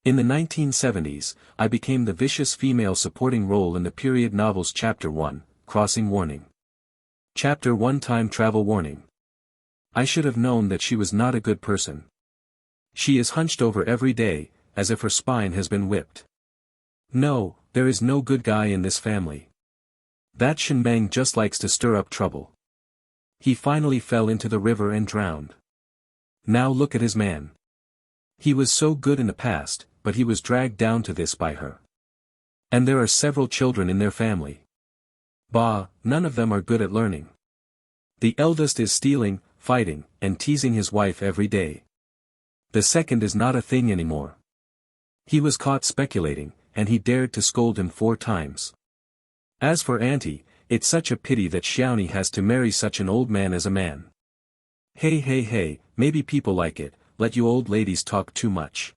In the 1970s, I became the vicious female supporting role in the period novels Chapter 1, Crossing Warning. Chapter 1 Time Travel Warning. I should have known that she was not a good person. She is hunched over every day, as if her spine has been whipped. No, there is no good guy in this family. That Shen Meng just likes to stir up trouble. He finally fell into the river and drowned. Now look at his man. He was so good in the past, but he was dragged down to this by her. And there are several children in their family. Bah, none of them are good at learning. The eldest is stealing, fighting, and teasing his wife every day. The second is not a thing anymore. He was caught speculating, and he dared to scold him 4 times. As for Auntie, it's such a pity that Xiaoni has to marry such an old man as a man. Hey, maybe people like it, let you old ladies talk too much.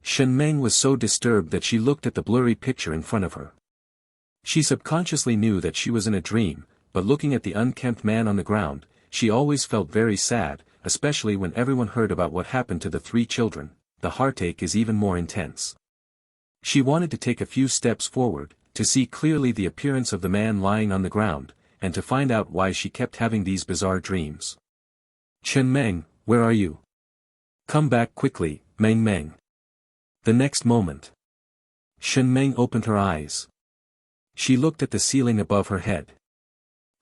Shen Meng was so disturbed that she looked at the blurry picture in front of her. She subconsciously knew that she was in a dream, but looking at the unkempt man on the ground, she always felt very sad, especially when everyone heard about what happened to the 3 children. The heartache is even more intense. She wanted to take a few steps forward, to see clearly the appearance of the man lying on the ground, and to find out why she kept having these bizarre dreams. Shen Meng, where are you? Come back quickly, Meng. The next moment, Shen Meng opened her eyes. She looked at the ceiling above her head.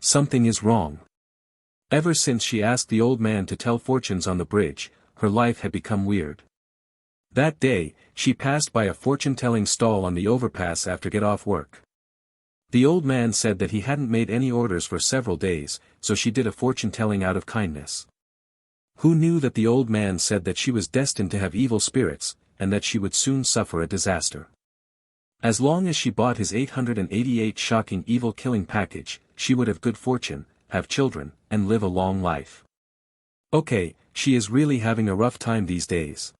Something is wrong. Ever since she asked the old man to tell fortunes on the bridge, her life had become weird. That day, she passed by a fortune-telling stall on the overpass after get off work. The old man said that he hadn't made any orders for several days, so she did a fortune-telling out of kindness. Who knew that the old man said that she was destined to have evil spirits, and that she would soon suffer a disaster. As long as she bought his 888 shocking evil killing package, she would have good fortune, have children, and live a long life. Okay, she is really having a rough time these days.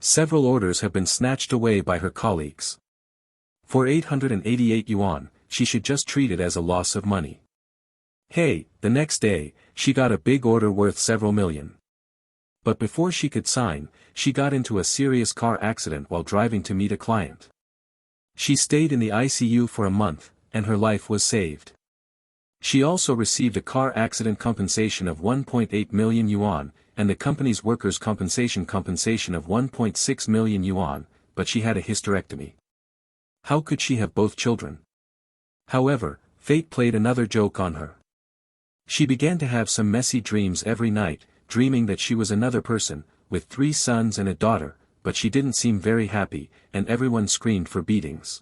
Several orders have been snatched away by her colleagues. For 888 yuan, she should just treat it as a loss of money. Hey, the next day, she got a big order worth several million. But before she could sign, she got into a serious car accident while driving to meet a client. She stayed in the ICU for a month, and her life was saved. She also received a car accident compensation of 1.8 million yuan, and the company's workers' compensation of 1.6 million yuan, but she had a hysterectomy. How could she have both children? However, fate played another joke on her. She began to have some messy dreams every night, dreaming that she was another person, with 3 sons and a daughter, but she didn't seem very happy, and everyone screamed for beatings.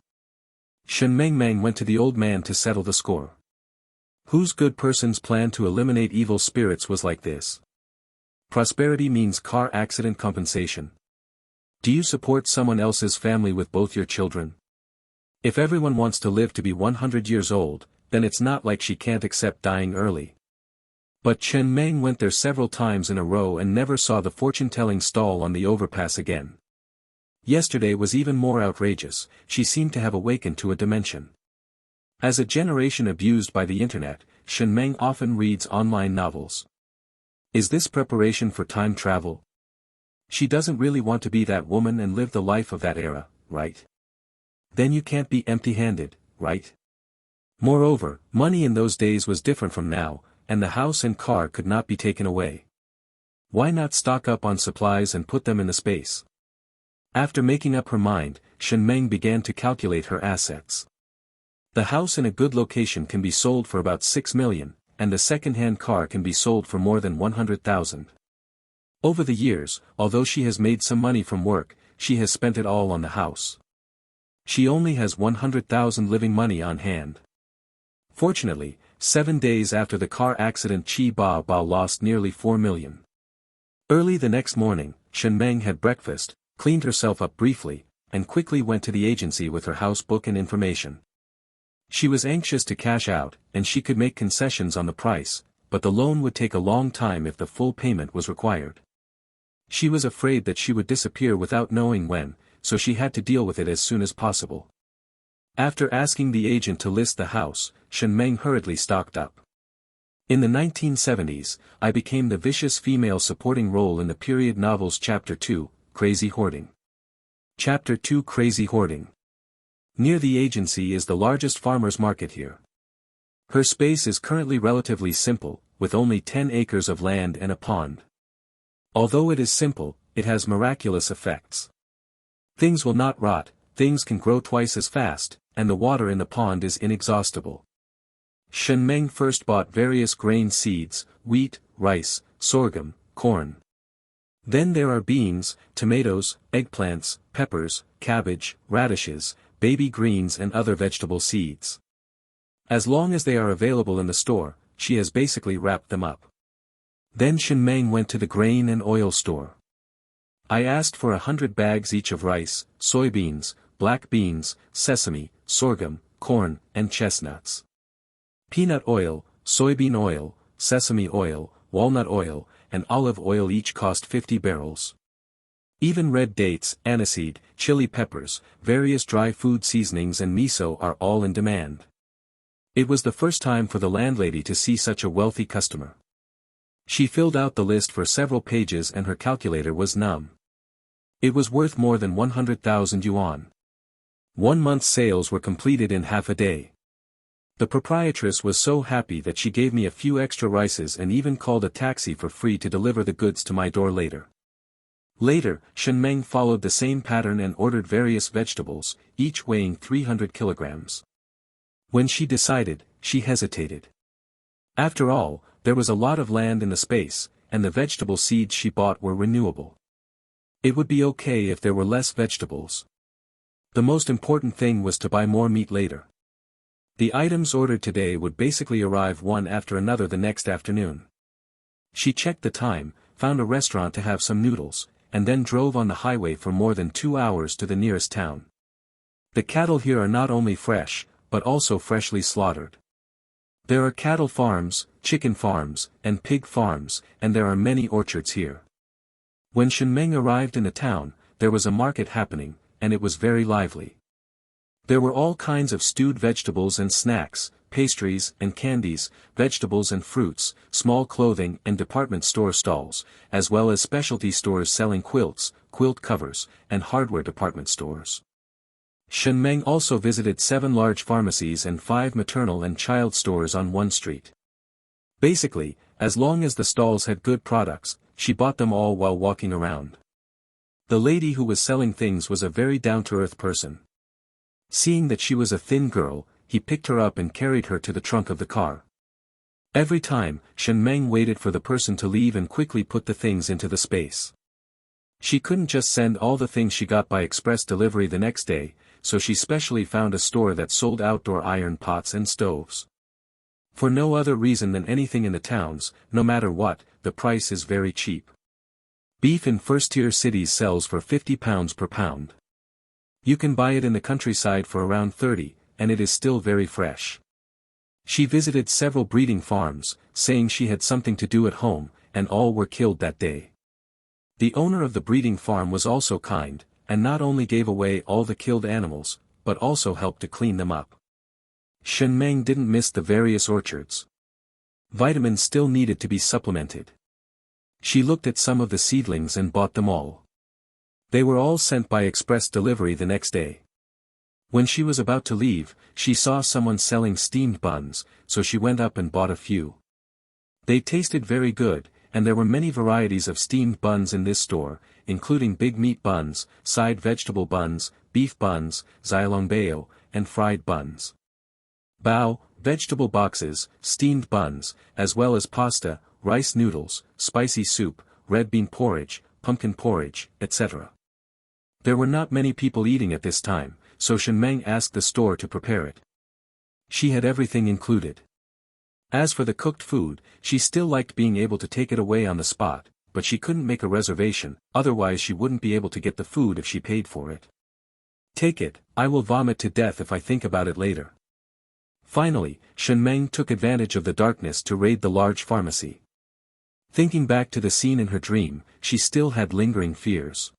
Shen Meng went to the old man to settle the score. Whose good person's plan to eliminate evil spirits was like this? Prosperity means car accident compensation. Do you support someone else's family with both your children? If everyone wants to live to be 100 years old, then it's not like she can't accept dying early. But Shen Meng went there several times in a row and never saw the fortune-telling stall on the overpass again. Yesterday was even more outrageous, she seemed to have awakened to a dimension. As a generation abused by the internet, Shen Meng often reads online novels. Is this preparation for time travel? She doesn't really want to be that woman and live the life of that era, right? Then you can't be empty-handed, right? Moreover, money in those days was different from now, and the house and car could not be taken away. Why not stock up on supplies and put them in the space? After making up her mind, Shen Meng began to calculate her assets. The house in a good location can be sold for about 6 million, and the second-hand car can be sold for more than 100,000. Over the years, although she has made some money from work, she has spent it all on the house. She only has 100,000 living money on hand. Fortunately, 7 days after the car accident Qi Ba lost nearly 4 million. Early the next morning, Shen Meng had breakfast, cleaned herself up briefly, and quickly went to the agency with her house book and information. She was anxious to cash out, and she could make concessions on the price, but the loan would take a long time if the full payment was required. She was afraid that she would disappear without knowing when, so she had to deal with it as soon as possible. After asking the agent to list the house, Shen Meng hurriedly stocked up. In the 1970s, I became the vicious female supporting role in the period novels Chapter 2, Crazy Hoarding. Chapter 2 Crazy Hoarding. Near the agency is the largest farmer's market here. Her space is currently relatively simple, with only 10 acres of land and a pond. Although it is simple, it has miraculous effects. Things will not rot, things can grow twice as fast, and the water in the pond is inexhaustible. Shen Meng first bought various grain seeds, wheat, rice, sorghum, corn. Then there are beans, tomatoes, eggplants, peppers, cabbage, radishes, baby greens and other vegetable seeds. As long as they are available in the store, she has basically wrapped them up. Then Shen Meng went to the grain and oil store. I asked for 100 bags each of rice, soybeans, black beans, sesame, sorghum, corn, and chestnuts. Peanut oil, soybean oil, sesame oil, walnut oil, and olive oil each cost 50 barrels. Even red dates, aniseed, chili peppers, various dry food seasonings and miso are all in demand. It was the first time for the landlady to see such a wealthy customer. She filled out the list for several pages and her calculator was numb. It was worth more than 100,000 yuan. 1 month's sales were completed in half a day. The proprietress was so happy that she gave me a few extra rices and even called a taxi for free to deliver the goods to my door later. Later, Shen Meng followed the same pattern and ordered various vegetables, each weighing 300 kilograms. When she decided, she hesitated. After all, there was a lot of land in the space, and the vegetable seeds she bought were renewable. It would be okay if there were less vegetables. The most important thing was to buy more meat later. The items ordered today would basically arrive one after another the next afternoon. She checked the time, found a restaurant to have some noodles, and then drove on the highway for more than 2 hours to the nearest town. The cattle here are not only fresh, but also freshly slaughtered. There are cattle farms, chicken farms, and pig farms, and there are many orchards here. When Shen Meng arrived in the town, there was a market happening, and it was very lively. There were all kinds of stewed vegetables and snacks, pastries and candies, vegetables and fruits, small clothing and department store stalls, as well as specialty stores selling quilts, quilt covers, and hardware department stores. Shen Meng also visited 7 large pharmacies and 5 maternal and child stores on one street. Basically, as long as the stalls had good products, she bought them all while walking around. The lady who was selling things was a very down-to-earth person. Seeing that she was a thin girl, he picked her up and carried her to the trunk of the car. Every time, Shen Meng waited for the person to leave and quickly put the things into the space. She couldn't just send all the things she got by express delivery the next day, so she specially found a store that sold outdoor iron pots and stoves. For no other reason than anything in the towns, no matter what, the price is very cheap. Beef in first-tier cities sells for 50 pounds per pound. You can buy it in the countryside for around 30, and it is still very fresh. She visited several breeding farms, saying she had something to do at home, and all were killed that day. The owner of the breeding farm was also kind, and not only gave away all the killed animals, but also helped to clean them up. Shen Meng didn't miss the various orchards. Vitamins still needed to be supplemented. She looked at some of the seedlings and bought them all. They were all sent by express delivery the next day. When she was about to leave, she saw someone selling steamed buns, so she went up and bought a few. They tasted very good, and there were many varieties of steamed buns in this store, including big meat buns, side vegetable buns, beef buns, xiaolongbao, and fried buns. Bao, vegetable boxes, steamed buns, as well as pasta, rice noodles, spicy soup, red bean porridge, pumpkin porridge, etc. There were not many people eating at this time, so Shen Meng asked the store to prepare it. She had everything included. As for the cooked food, she still liked being able to take it away on the spot, but she couldn't make a reservation, otherwise she wouldn't be able to get the food if she paid for it. Take it, I will vomit to death if I think about it later. Finally, Shen Meng took advantage of the darkness to raid the large pharmacy. Thinking back to the scene in her dream, she still had lingering fears.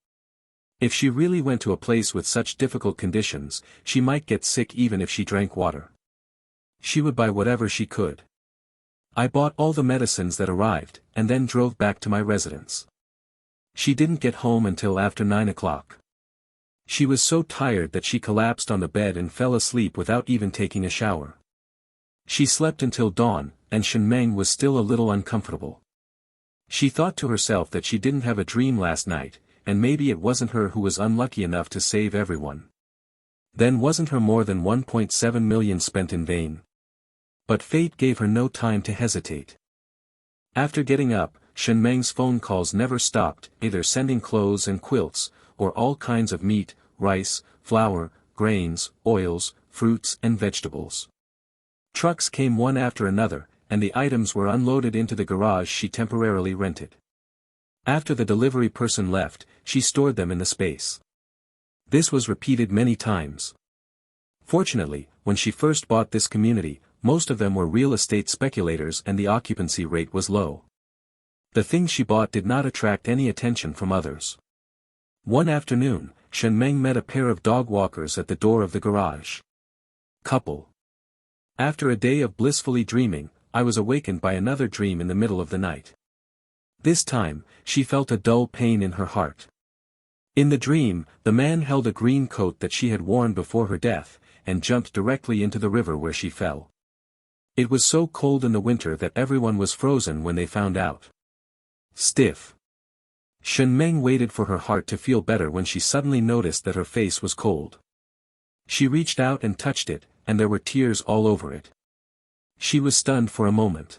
If she really went to a place with such difficult conditions, she might get sick even if she drank water. She would buy whatever she could. I bought all the medicines that arrived, and then drove back to my residence. She didn't get home until after 9 o'clock. She was so tired that she collapsed on the bed and fell asleep without even taking a shower. She slept until dawn, and Shen Meng was still a little uncomfortable. She thought to herself that she didn't have a dream last night, and maybe it wasn't her who was unlucky enough to save everyone. Then wasn't her more than 1.7 million spent in vain? But fate gave her no time to hesitate. After getting up, Shen Meng's phone calls never stopped, either sending clothes and quilts, or all kinds of meat, rice, flour, grains, oils, fruits and vegetables. Trucks came one after another, and the items were unloaded into the garage she temporarily rented. After the delivery person left, she stored them in the space. This was repeated many times. Fortunately, when she first bought this community, most of them were real estate speculators and the occupancy rate was low. The things she bought did not attract any attention from others. One afternoon, Shen Meng met a pair of dog walkers at the door of the garage. Couple. After a day of blissfully dreaming, I was awakened by another dream in the middle of the night. This time, she felt a dull pain in her heart. In the dream, the man held a green coat that she had worn before her death, and jumped directly into the river where she fell. It was so cold in the winter that everyone was frozen when they found out. Stiff. Shen Meng waited for her heart to feel better when she suddenly noticed that her face was cold. She reached out and touched it, and there were tears all over it. She was stunned for a moment.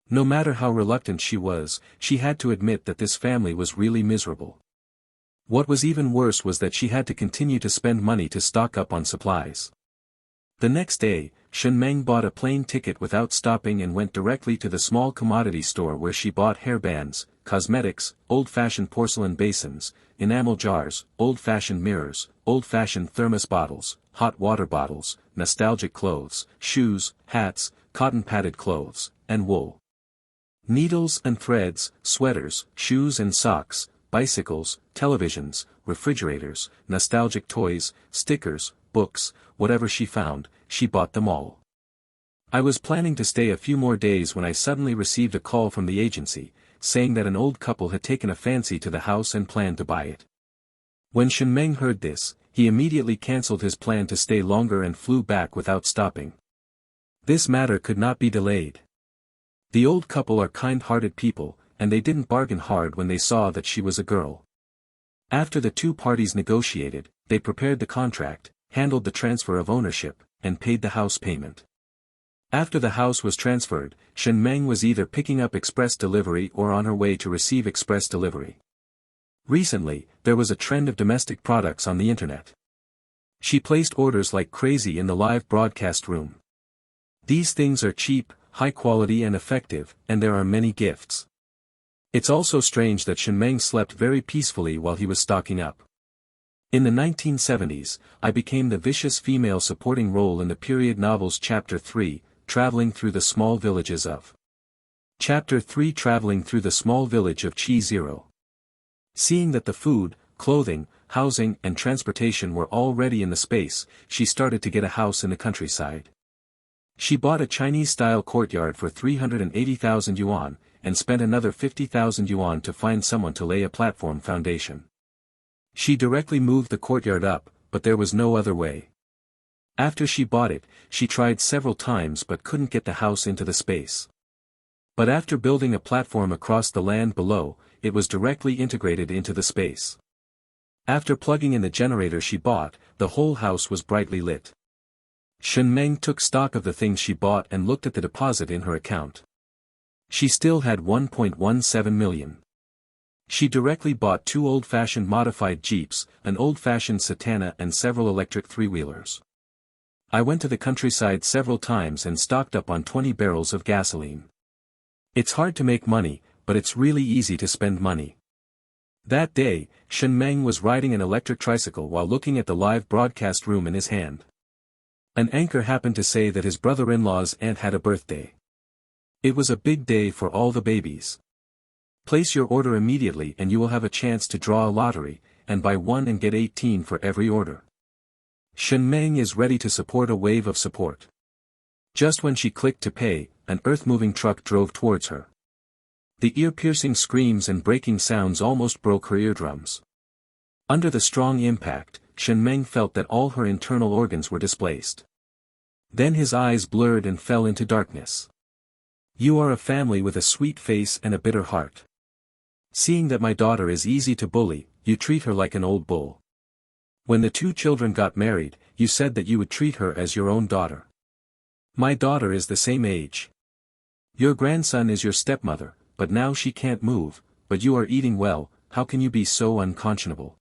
No matter how reluctant she was, she had to admit that this family was really miserable. What was even worse was that she had to continue to spend money to stock up on supplies. The next day, Shen Meng bought a plane ticket without stopping and went directly to the small commodity store where she bought hairbands, cosmetics, old-fashioned porcelain basins, enamel jars, old-fashioned mirrors, old-fashioned thermos bottles, hot water bottles, nostalgic clothes, shoes, hats, cotton-padded clothes, and wool. Needles and threads, sweaters, shoes and socks, bicycles, televisions, refrigerators, nostalgic toys, stickers, books, whatever she found, she bought them all. I was planning to stay a few more days when I suddenly received a call from the agency, saying that an old couple had taken a fancy to the house and planned to buy it. When Shen Meng heard this, he immediately cancelled his plan to stay longer and flew back without stopping. This matter could not be delayed. The old couple are kind-hearted people, and they didn't bargain hard when they saw that she was a girl. After the two parties negotiated, they prepared the contract, handled the transfer of ownership, and paid the house payment. After the house was transferred, Shen Meng was either picking up express delivery or on her way to receive express delivery. Recently, there was a trend of domestic products on the internet. She placed orders like crazy in the live broadcast room. These things are cheap, high quality and effective, and there are many gifts. It's also strange that Shen Meng slept very peacefully while he was stocking up. In the 1970s, I became the vicious female supporting role in the period novels Chapter 3, Traveling Through the Small Villages of. Chapter 3 Traveling Through the Small Village of Chi Zero. Seeing that the food, clothing, housing and transportation were all ready in the space, she started to get a house in the countryside. She bought a Chinese-style courtyard for 380,000 yuan, and spent another 50,000 yuan to find someone to lay a platform foundation. She directly moved the courtyard up, but there was no other way. After she bought it, she tried several times but couldn't get the house into the space. But after building a platform across the land below, it was directly integrated into the space. After plugging in the generator she bought, the whole house was brightly lit. Shen Meng took stock of the things she bought and looked at the deposit in her account. She still had 1.17 million. She directly bought 2 old-fashioned modified Jeeps, an old-fashioned Satana and several electric three-wheelers. I went to the countryside several times and stocked up on 20 barrels of gasoline. It's hard to make money, but it's really easy to spend money. That day, Shen Meng was riding an electric tricycle while looking at the live broadcast room in his hand. An anchor happened to say that his brother-in-law's aunt had a birthday. It was a big day for all the babies. Place your order immediately and you will have a chance to draw a lottery, and buy 1 and get 18 for every order. Shen Meng is ready to support a wave of support. Just when she clicked to pay, an earth-moving truck drove towards her. The ear-piercing screams and breaking sounds almost broke her eardrums. Under the strong impact, Shen Meng felt that all her internal organs were displaced. Then his eyes blurred and fell into darkness. You are a family with a sweet face and a bitter heart. Seeing that my daughter is easy to bully, you treat her like an old bull. When the two children got married, you said that you would treat her as your own daughter. My daughter is the same age. Your grandson is your stepmother, but now she can't move, but you are eating well, how can you be so unconscionable?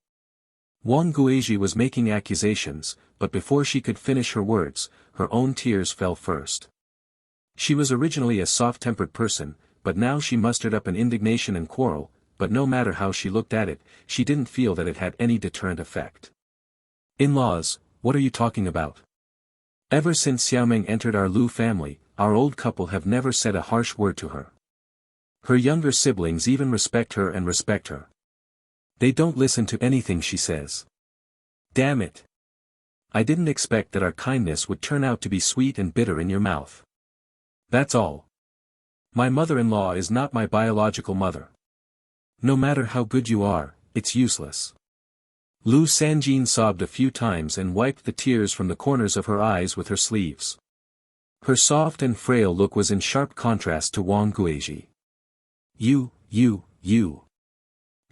Wang Guizhi was making accusations, but before she could finish her words, her own tears fell first. She was originally a soft-tempered person, but now she mustered up an indignation and quarrel, but no matter how she looked at it, she didn't feel that it had any deterrent effect. In-laws, what are you talking about? Ever since Xiaoming entered our Lu family, our old couple have never said a harsh word to her. Her younger siblings even respect her and respect her. They don't listen to anything she says. Damn it! I didn't expect that our kindness would turn out to be sweet and bitter in your mouth. That's all. My mother-in-law is not my biological mother. No matter how good you are, it's useless. Lu Sanjin sobbed a few times and wiped the tears from the corners of her eyes with her sleeves. Her soft and frail look was in sharp contrast to Wang Guizhi. You.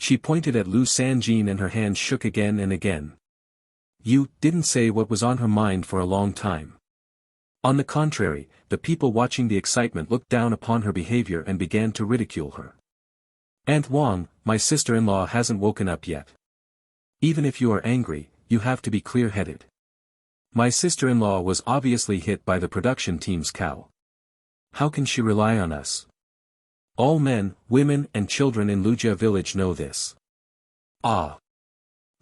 She pointed at Lu Sanjin and her hands shook again and again. You didn't say what was on her mind for a long time. On the contrary, the people watching the excitement looked down upon her behavior and began to ridicule her. Aunt Wang, my sister-in-law hasn't woken up yet. Even if you are angry, you have to be clear-headed. My sister-in-law was obviously hit by the production team's cow. How can she rely on us? All men, women and children in Lujia village know this. Ah!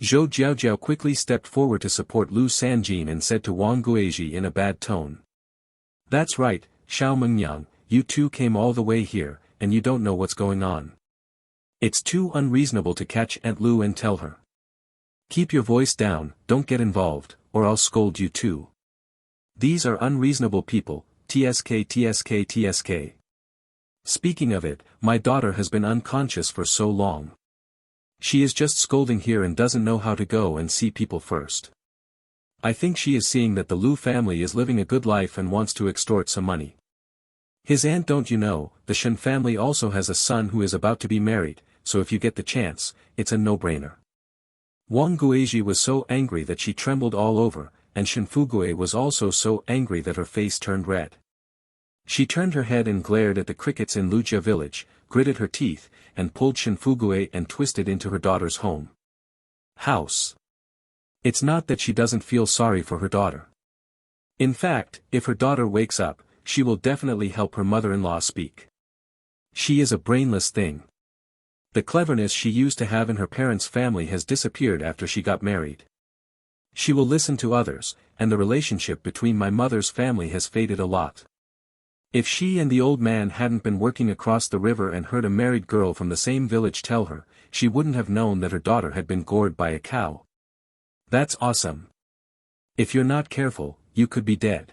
Zhou Jiaojiao quickly stepped forward to support Lu Sanjin and said to Wang Guizhi in a bad tone. That's right, Xiao Mengyang, you two came all the way here, and you don't know what's going on. It's too unreasonable to catch Aunt Lu and tell her. Keep your voice down, don't get involved, or I'll scold you too. These are unreasonable people, tsk. Speaking of it, my daughter has been unconscious for so long. She is just scolding here and doesn't know how to go and see people first. I think she is seeing that the Lu family is living a good life and wants to extort some money. His aunt, don't you know, the Shen family also has a son who is about to be married, so if you get the chance, it's a no-brainer. Wang Guizhi was so angry that she trembled all over, and Shen Fugue was also so angry that her face turned red. She turned her head and glared at the crickets in Lujia village, gritted her teeth, and pulled Shen Fugue and twisted into her daughter's house. It's not that she doesn't feel sorry for her daughter. In fact, if her daughter wakes up, she will definitely help her mother-in-law speak. She is a brainless thing. The cleverness she used to have in her parents' family has disappeared after she got married. She will listen to others, and the relationship between my mother's family has faded a lot. If she and the old man hadn't been working across the river and heard a married girl from the same village tell her, she wouldn't have known that her daughter had been gored by a cow. That's awesome. If you're not careful, you could be dead.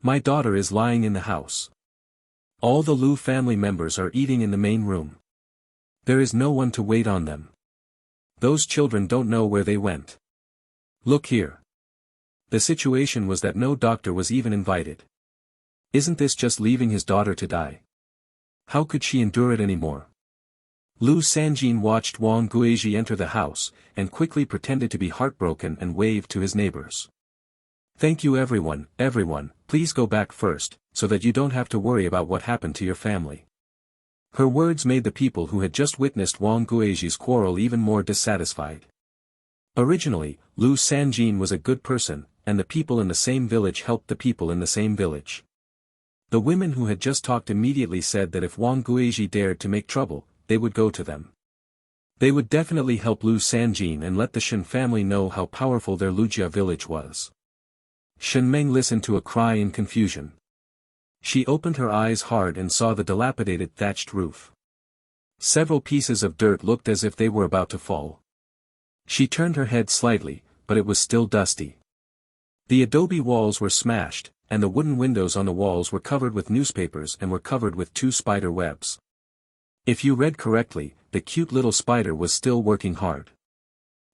My daughter is lying in the house. All the Lu family members are eating in the main room. There is no one to wait on them. Those children don't know where they went. Look here. The situation was that no doctor was even invited. Isn't this just leaving his daughter to die? How could she endure it anymore? Lu Sanjin watched Wang Guizhi enter the house, and quickly pretended to be heartbroken and waved to his neighbors. Thank you everyone, please go back first, so that you don't have to worry about what happened to your family. Her words made the people who had just witnessed Wang Guizhi's quarrel even more dissatisfied. Originally, Lu Sanjin was a good person, and the people in the same village helped the people in the same village. The women who had just talked immediately said that if Wang Guizhi dared to make trouble, they would go to them. They would definitely help Lu Sanjin and let the Shen family know how powerful their Lujia village was. Shen Meng listened to a cry in confusion. She opened her eyes hard and saw the dilapidated thatched roof. Several pieces of dirt looked as if they were about to fall. She turned her head slightly, but it was still dusty. The adobe walls were smashed, and the wooden windows on the walls were covered with newspapers and were covered with 2 spider webs. If you read correctly, the cute little spider was still working hard.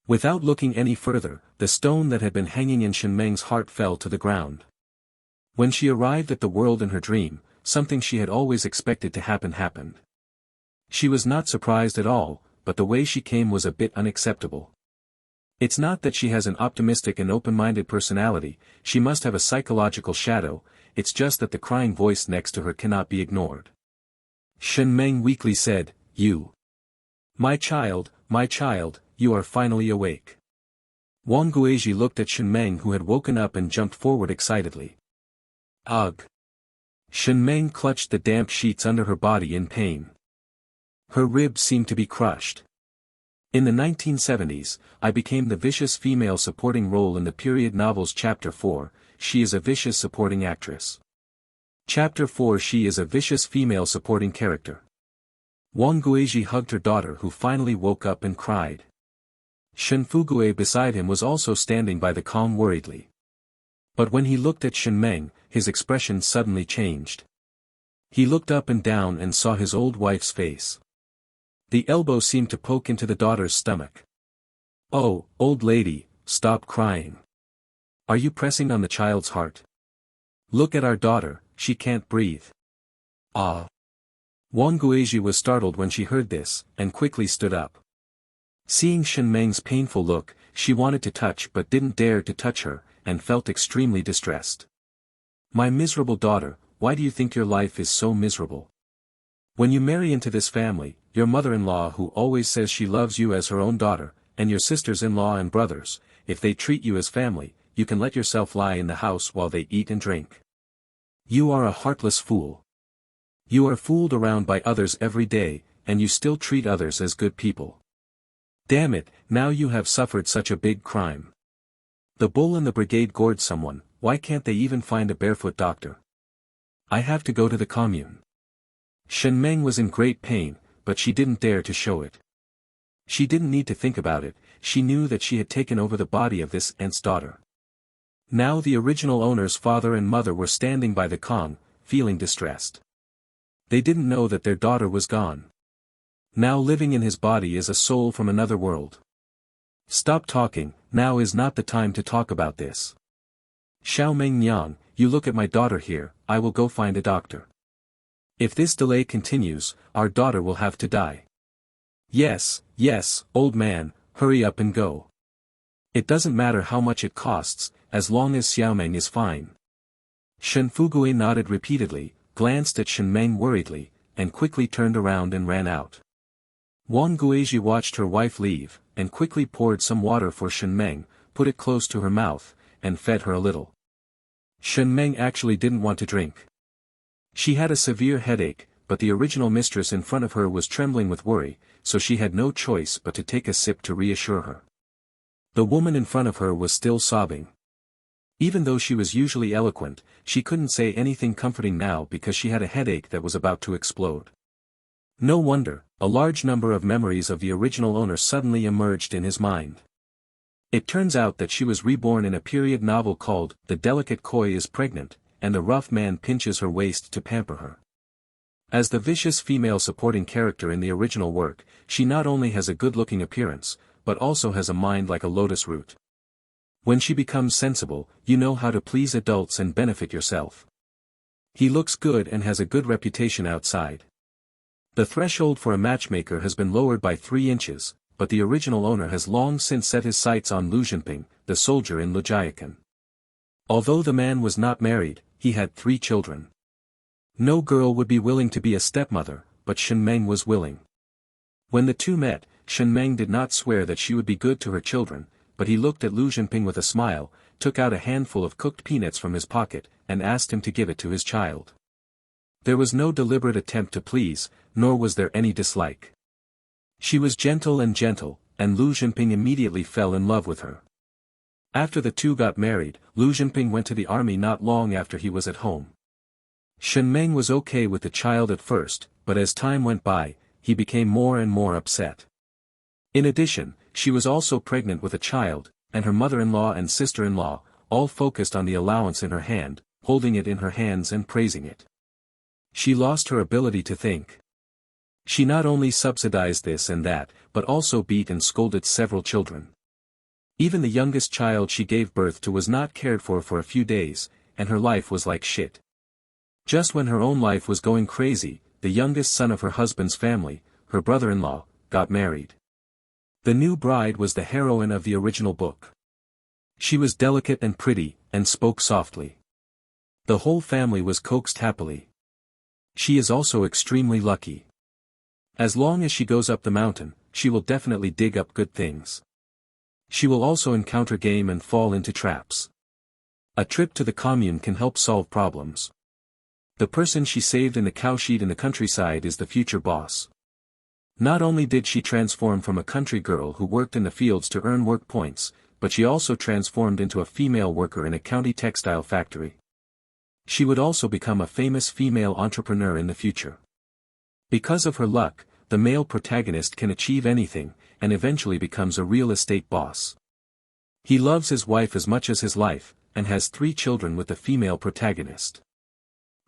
Without looking any further, the stone that had been hanging in Shenmeng's heart fell to the ground. When she arrived at the world in her dream, something she had always expected to happen happened. She was not surprised at all, but the way she came was a bit unacceptable. It's not that she has an optimistic and open-minded personality, she must have a psychological shadow, it's just that the crying voice next to her cannot be ignored. Shenmeng weakly said, "You. My child, you are finally awake." Wang Guizhi looked at Shenmeng, who had woken up and jumped forward excitedly. Ugh! Shenmeng clutched the damp sheets under her body in pain. Her ribs seemed to be crushed. In the 1970s, I became the vicious female supporting role in the period novels Chapter 4, She is a vicious supporting actress. Chapter 4 She is a vicious female supporting character. Wang Guizhi hugged her daughter, who finally woke up and cried. Shen Fugue beside him was also standing by the Kong worriedly. But when he looked at Shenmeng, his expression suddenly changed. He looked up and down and saw his old wife's face. The elbow seemed to poke into the daughter's stomach. "Oh, old lady, stop crying. Are you pressing on the child's heart? Look at our daughter, she can't breathe." Ah! Wang Guizhi was startled when she heard this, and quickly stood up. Seeing Shenmeng's painful look, she wanted to touch but didn't dare to touch her, and felt extremely distressed. "My miserable daughter, why do you think your life is so miserable? When you marry into this family, your mother-in-law who always says she loves you as her own daughter, and your sisters-in-law and brothers, if they treat you as family, you can let yourself lie in the house while they eat and drink. You are a heartless fool. You are fooled around by others every day, and you still treat others as good people. Damn it, now you have suffered such a big crime. The bull and the brigade gored someone, why can't they even find a barefoot doctor? I have to go to the commune." Shenmeng was in great pain, but she didn't dare to show it. She didn't need to think about it, she knew that she had taken over the body of this aunt's daughter. Now the original owner's father and mother were standing by the Kong, feeling distressed. They didn't know that their daughter was gone. Now living in his body is a soul from another world. "Stop talking, now is not the time to talk about this. Xiao Meng Nyang, you look at my daughter here, I will go find a doctor. If this delay continues, our daughter will have to die." Yes, old man, hurry up and go. It doesn't matter how much it costs, as long as Xiaomeng is fine. Shen Fugue nodded repeatedly, glanced at Shenmeng worriedly, and quickly turned around and ran out. Wang Guizhi watched her wife leave, and quickly poured some water for Shenmeng, put it close to her mouth, and fed her a little. Shenmeng actually didn't want to drink. She had a severe headache, but the original mistress in front of her was trembling with worry, so she had no choice but to take a sip to reassure her. The woman in front of her was still sobbing. Even though she was usually eloquent, she couldn't say anything comforting now because she had a headache that was about to explode. No wonder, a large number of memories of the original owner suddenly emerged in his mind. It turns out that she was reborn in a period novel called The Delicate Koi is Pregnant, and the rough man pinches her waist to pamper her. As the vicious female supporting character in the original work, she not only has a good-looking appearance, but also has a mind like a lotus root. When she becomes sensible, you know how to please adults and benefit yourself. He looks good and has a good reputation outside. The threshold for a matchmaker has been lowered by 3 inches, but the original owner has long since set his sights on Lu Jinping, the soldier in Lujiakan. Although the man was not married, he had 3 children. No girl would be willing to be a stepmother, but Shenmeng was willing. When the two met, Shenmeng did not swear that she would be good to her children, but he looked at Lu Jinping with a smile, took out a handful of cooked peanuts from his pocket, and asked him to give it to his child. There was no deliberate attempt to please, nor was there any dislike. She was gentle, and Lu Jinping immediately fell in love with her. After the two got married, Lu Jinping went to the army not long after he was at home. Shenmeng was okay with the child at first, but as time went by, he became more and more upset. In addition, she was also pregnant with a child, and her mother-in-law and sister-in-law, all focused on the allowance in her hand, holding it in her hands and praising it. She lost her ability to think. She not only subsidized this and that, but also beat and scolded several children. Even the youngest child she gave birth to was not cared for a few days, and her life was like shit. Just when her own life was going crazy, the youngest son of her husband's family, her brother-in-law, got married. The new bride was the heroine of the original book. She was delicate and pretty, and spoke softly. The whole family was coaxed happily. She is also extremely lucky. As long as she goes up the mountain, she will definitely dig up good things. She will also encounter game and fall into traps. A trip to the commune can help solve problems. The person she saved in the cowshed in the countryside is the future boss. Not only did she transform from a country girl who worked in the fields to earn work points, but she also transformed into a female worker in a county textile factory. She would also become a famous female entrepreneur in the future. Because of her luck, the male protagonist can achieve anything, and eventually becomes a real estate boss. He loves his wife as much as his life, and has 3 children with the female protagonist.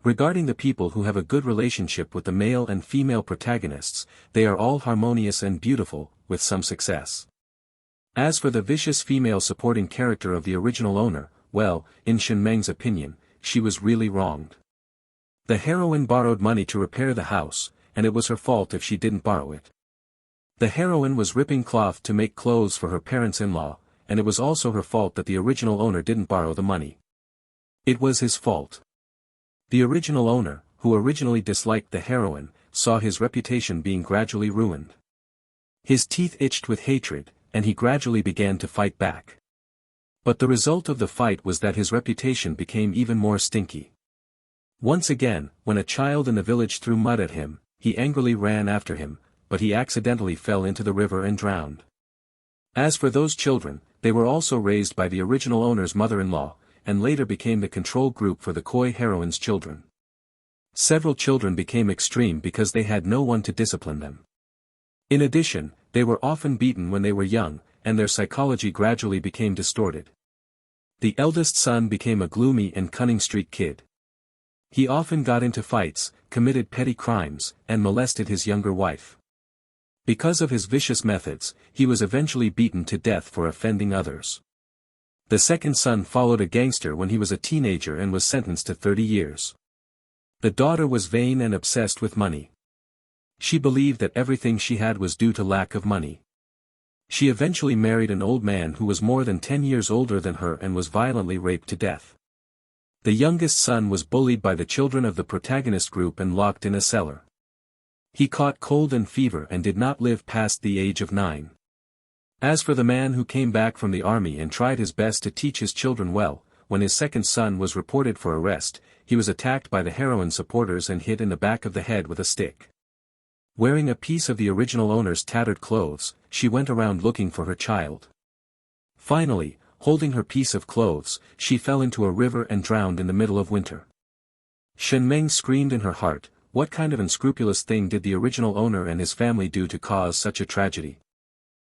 Regarding the people who have a good relationship with the male and female protagonists, they are all harmonious and beautiful, with some success. As for the vicious female supporting character of the original owner, well, in Shen Meng's opinion, she was really wronged. The heroine borrowed money to repair the house, and it was her fault if she didn't borrow it. The heroine was ripping cloth to make clothes for her parents-in-law, and it was also her fault that the original owner didn't borrow the money. It was his fault. The original owner, who originally disliked the heroine, saw his reputation being gradually ruined. His teeth itched with hatred, and he gradually began to fight back. But the result of the fight was that his reputation became even more stinky. Once again, when a child in the village threw mud at him, he angrily ran after him, but he accidentally fell into the river and drowned. As for those children, they were also raised by the original owner's mother-in-law, and later became the control group for the coy heroine's children. Several children became extreme because they had no one to discipline them. In addition, they were often beaten when they were young, and their psychology gradually became distorted. The eldest son became a gloomy and cunning street kid. He often got into fights, committed petty crimes, and molested his younger wife. Because of his vicious methods, he was eventually beaten to death for offending others. The second son followed a gangster when he was a teenager and was sentenced to 30 years. The daughter was vain and obsessed with money. She believed that everything she had was due to lack of money. She eventually married an old man who was more than 10 years older than her and was violently raped to death. The youngest son was bullied by the children of the protagonist group and locked in a cellar. He caught cold and fever and did not live past the age of 9. As for the man who came back from the army and tried his best to teach his children well, when his second son was reported for arrest, he was attacked by the heroine supporters and hit in the back of the head with a stick. Wearing a piece of the original owner's tattered clothes, she went around looking for her child. Finally, holding her piece of clothes, she fell into a river and drowned in the middle of winter. Shen Meng screamed in her heart, what kind of unscrupulous thing did the original owner and his family do to cause such a tragedy?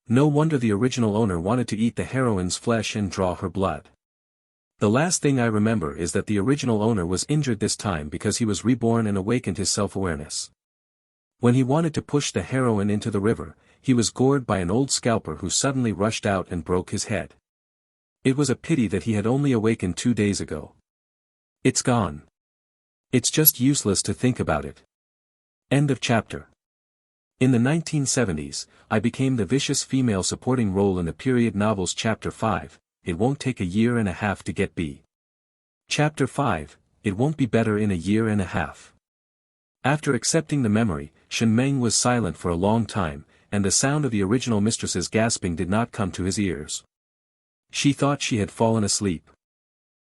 No wonder the original owner wanted to eat the heroine's flesh and draw her blood. The last thing I remember is that the original owner was injured this time because he was reborn and awakened his self-awareness. When he wanted to push the heroine into the river, he was gored by an old scalper who suddenly rushed out and broke his head. It was a pity that he had only awakened 2 days ago. It's gone. It's just useless to think about it. End of chapter. In the 1970s, I became the vicious female supporting role in the period novels Chapter 5, It Won't Take a Year and a Half to Get B. Chapter 5, It Won't Be Better in a Year and a Half. After accepting the memory, Shen Meng was silent for a long time, and the sound of the original mistress's gasping did not come to his ears. She thought she had fallen asleep.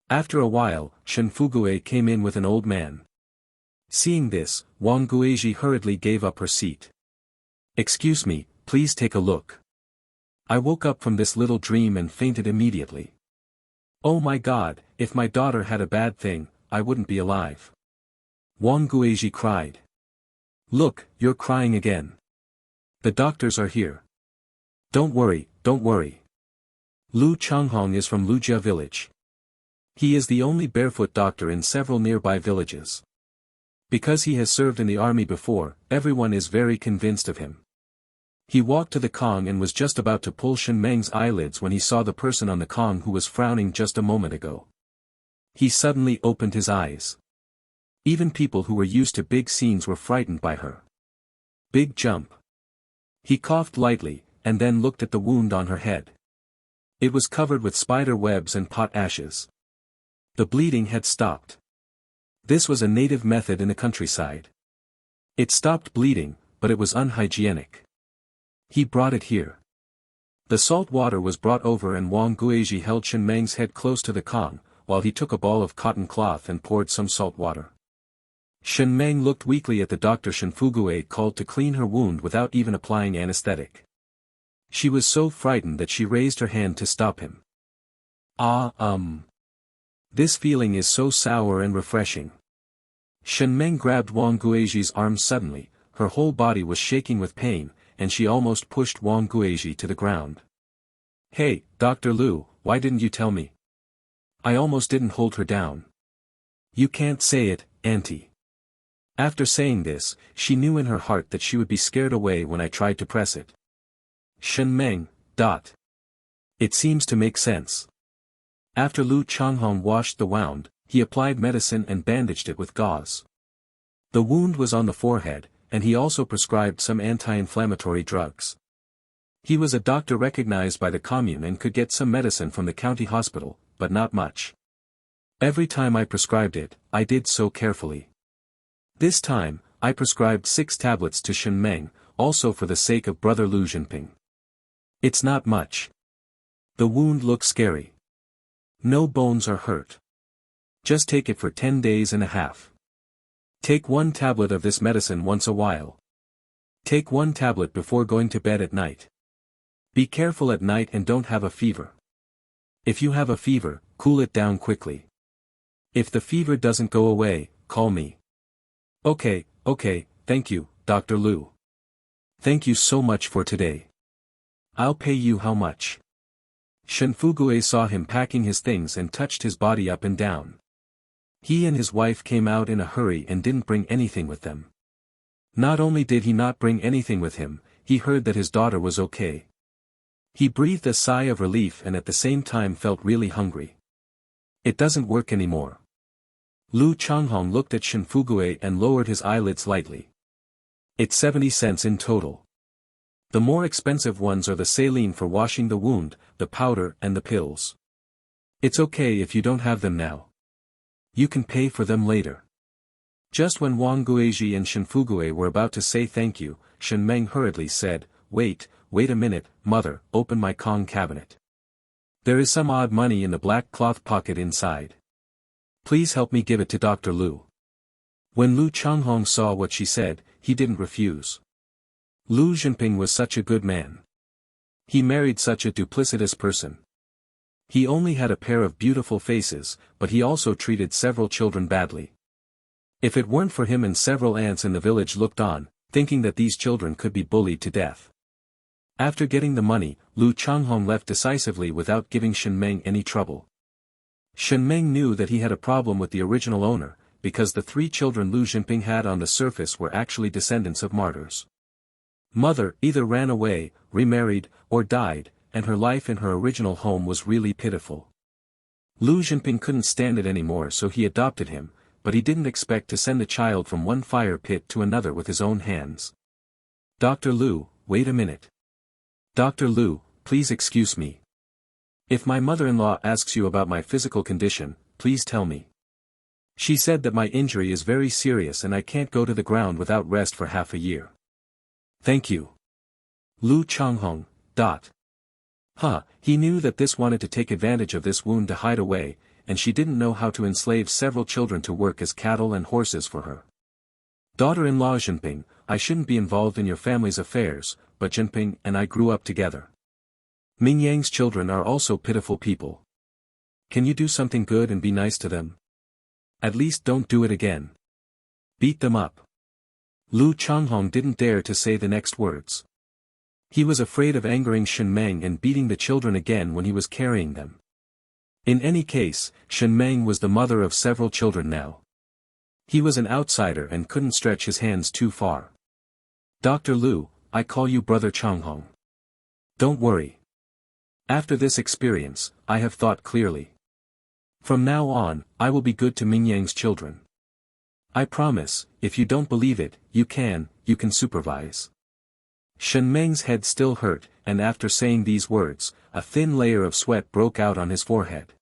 After a while, Shen Fugue came in with an old man. Seeing this, Wang Guizhi hurriedly gave up her seat. Excuse me, please take a look. I woke up from this little dream and fainted immediately. Oh my God, if my daughter had a bad thing, I wouldn't be alive. Wang Guizhi cried. Look, you're crying again. The doctors are here. Don't worry, don't worry. Lu Changhong is from Lujia village. He is the only barefoot doctor in several nearby villages. Because he has served in the army before, everyone is very convinced of him. He walked to the Kong and was just about to pull Shen Meng's eyelids when he saw the person on the Kong who was frowning just a moment ago. He suddenly opened his eyes. Even people who were used to big scenes were frightened by her. Big jump. He coughed lightly, and then looked at the wound on her head. It was covered with spider webs and pot ashes. The bleeding had stopped. This was a native method in the countryside. It stopped bleeding, but it was unhygienic. He brought it here. The salt water was brought over and Wang Guizhi held Shen Meng's head close to the Kong, while he took a ball of cotton cloth and poured some salt water. Shen Meng looked weakly at the doctor Shen Fugui called to clean her wound without even applying anesthetic. She was so frightened that she raised her hand to stop him. This feeling is so sour and refreshing. Shen Meng grabbed Wang Guizhi's arm suddenly, her whole body was shaking with pain, and she almost pushed Wang Guizhi to the ground. Hey, Dr. Lu, why didn't you tell me? I almost didn't hold her down. You can't say it, Auntie. After saying this, she knew in her heart that she would be scared away when I tried to press it. Shen Meng. It seems to make sense. After Lu Changhong washed the wound, he applied medicine and bandaged it with gauze. The wound was on the forehead, and he also prescribed some anti-inflammatory drugs. He was a doctor recognized by the commune and could get some medicine from the county hospital, but not much. Every time I prescribed it, I did so carefully. This time, I prescribed 6 tablets to Shen Meng, also for the sake of brother Lu Jinping. It's not much. The wound looks scary. No bones are hurt. Just take it for 10 days and a half. Take 1 tablet of this medicine once a while. Take 1 tablet before going to bed at night. Be careful at night and don't have a fever. If you have a fever, cool it down quickly. If the fever doesn't go away, call me. Okay, thank you, Dr. Lu. Thank you so much for today. I'll pay you how much? Shen Fugui saw him packing his things and touched his body up and down. He and his wife came out in a hurry and didn't bring anything with them. Not only did he not bring anything with him, he heard that his daughter was okay. He breathed a sigh of relief and at the same time felt really hungry. It doesn't work anymore. Lu Changhong looked at Shen Fugui and lowered his eyelids lightly. It's 70 cents in total. The more expensive ones are the saline for washing the wound, the powder and the pills. It's okay if you don't have them now. You can pay for them later. Just when Wang Guizhi and Shen Fugui were about to say thank you, Shen Meng hurriedly said, wait a minute, mother, open my Kong cabinet. There is some odd money in the black cloth pocket inside. Please help me give it to Dr. Lu. When Lu Changhong saw what she said, he didn't refuse. Lu Jinping was such a good man. He married such a duplicitous person. He only had a pair of beautiful faces, but he also treated several children badly. If it weren't for him and several aunts in the village looked on, thinking that these children could be bullied to death. After getting the money, Lu Changhong left decisively without giving Shen Meng any trouble. Shen Meng knew that he had a problem with the original owner, because the 3 children Lu Jinping had on the surface were actually descendants of martyrs. Mother either ran away, remarried, or died, and her life in her original home was really pitiful. Lu Jinping couldn't stand it anymore, so he adopted him, but he didn't expect to send the child from one fire pit to another with his own hands. Dr. Lu, wait a minute. Dr. Lu, please excuse me. If my mother-in-law asks you about my physical condition, please tell me. She said that my injury is very serious and I can't go to the ground without rest for half a year. Thank you. Lu Changhong. He knew that this wanted to take advantage of this wound to hide away, and she didn't know how to enslave several children to work as cattle and horses for her. Daughter-in-law Jinping, I shouldn't be involved in your family's affairs, but Jinping and I grew up together. Ming Yang's children are also pitiful people. Can you do something good and be nice to them? At least don't do it again. Beat them up. Lu Changhong didn't dare to say the next words. He was afraid of angering Shen Meng and beating the children again when he was carrying them. In any case, Shen Meng was the mother of several children now. He was an outsider and couldn't stretch his hands too far. Dr. Lu, I call you Brother Changhong. Don't worry. After this experience, I have thought clearly. From now on, I will be good to Mingyang's children. I promise, if you don't believe it, you can supervise. Shen Meng's head still hurt, and after saying these words, a thin layer of sweat broke out on his forehead.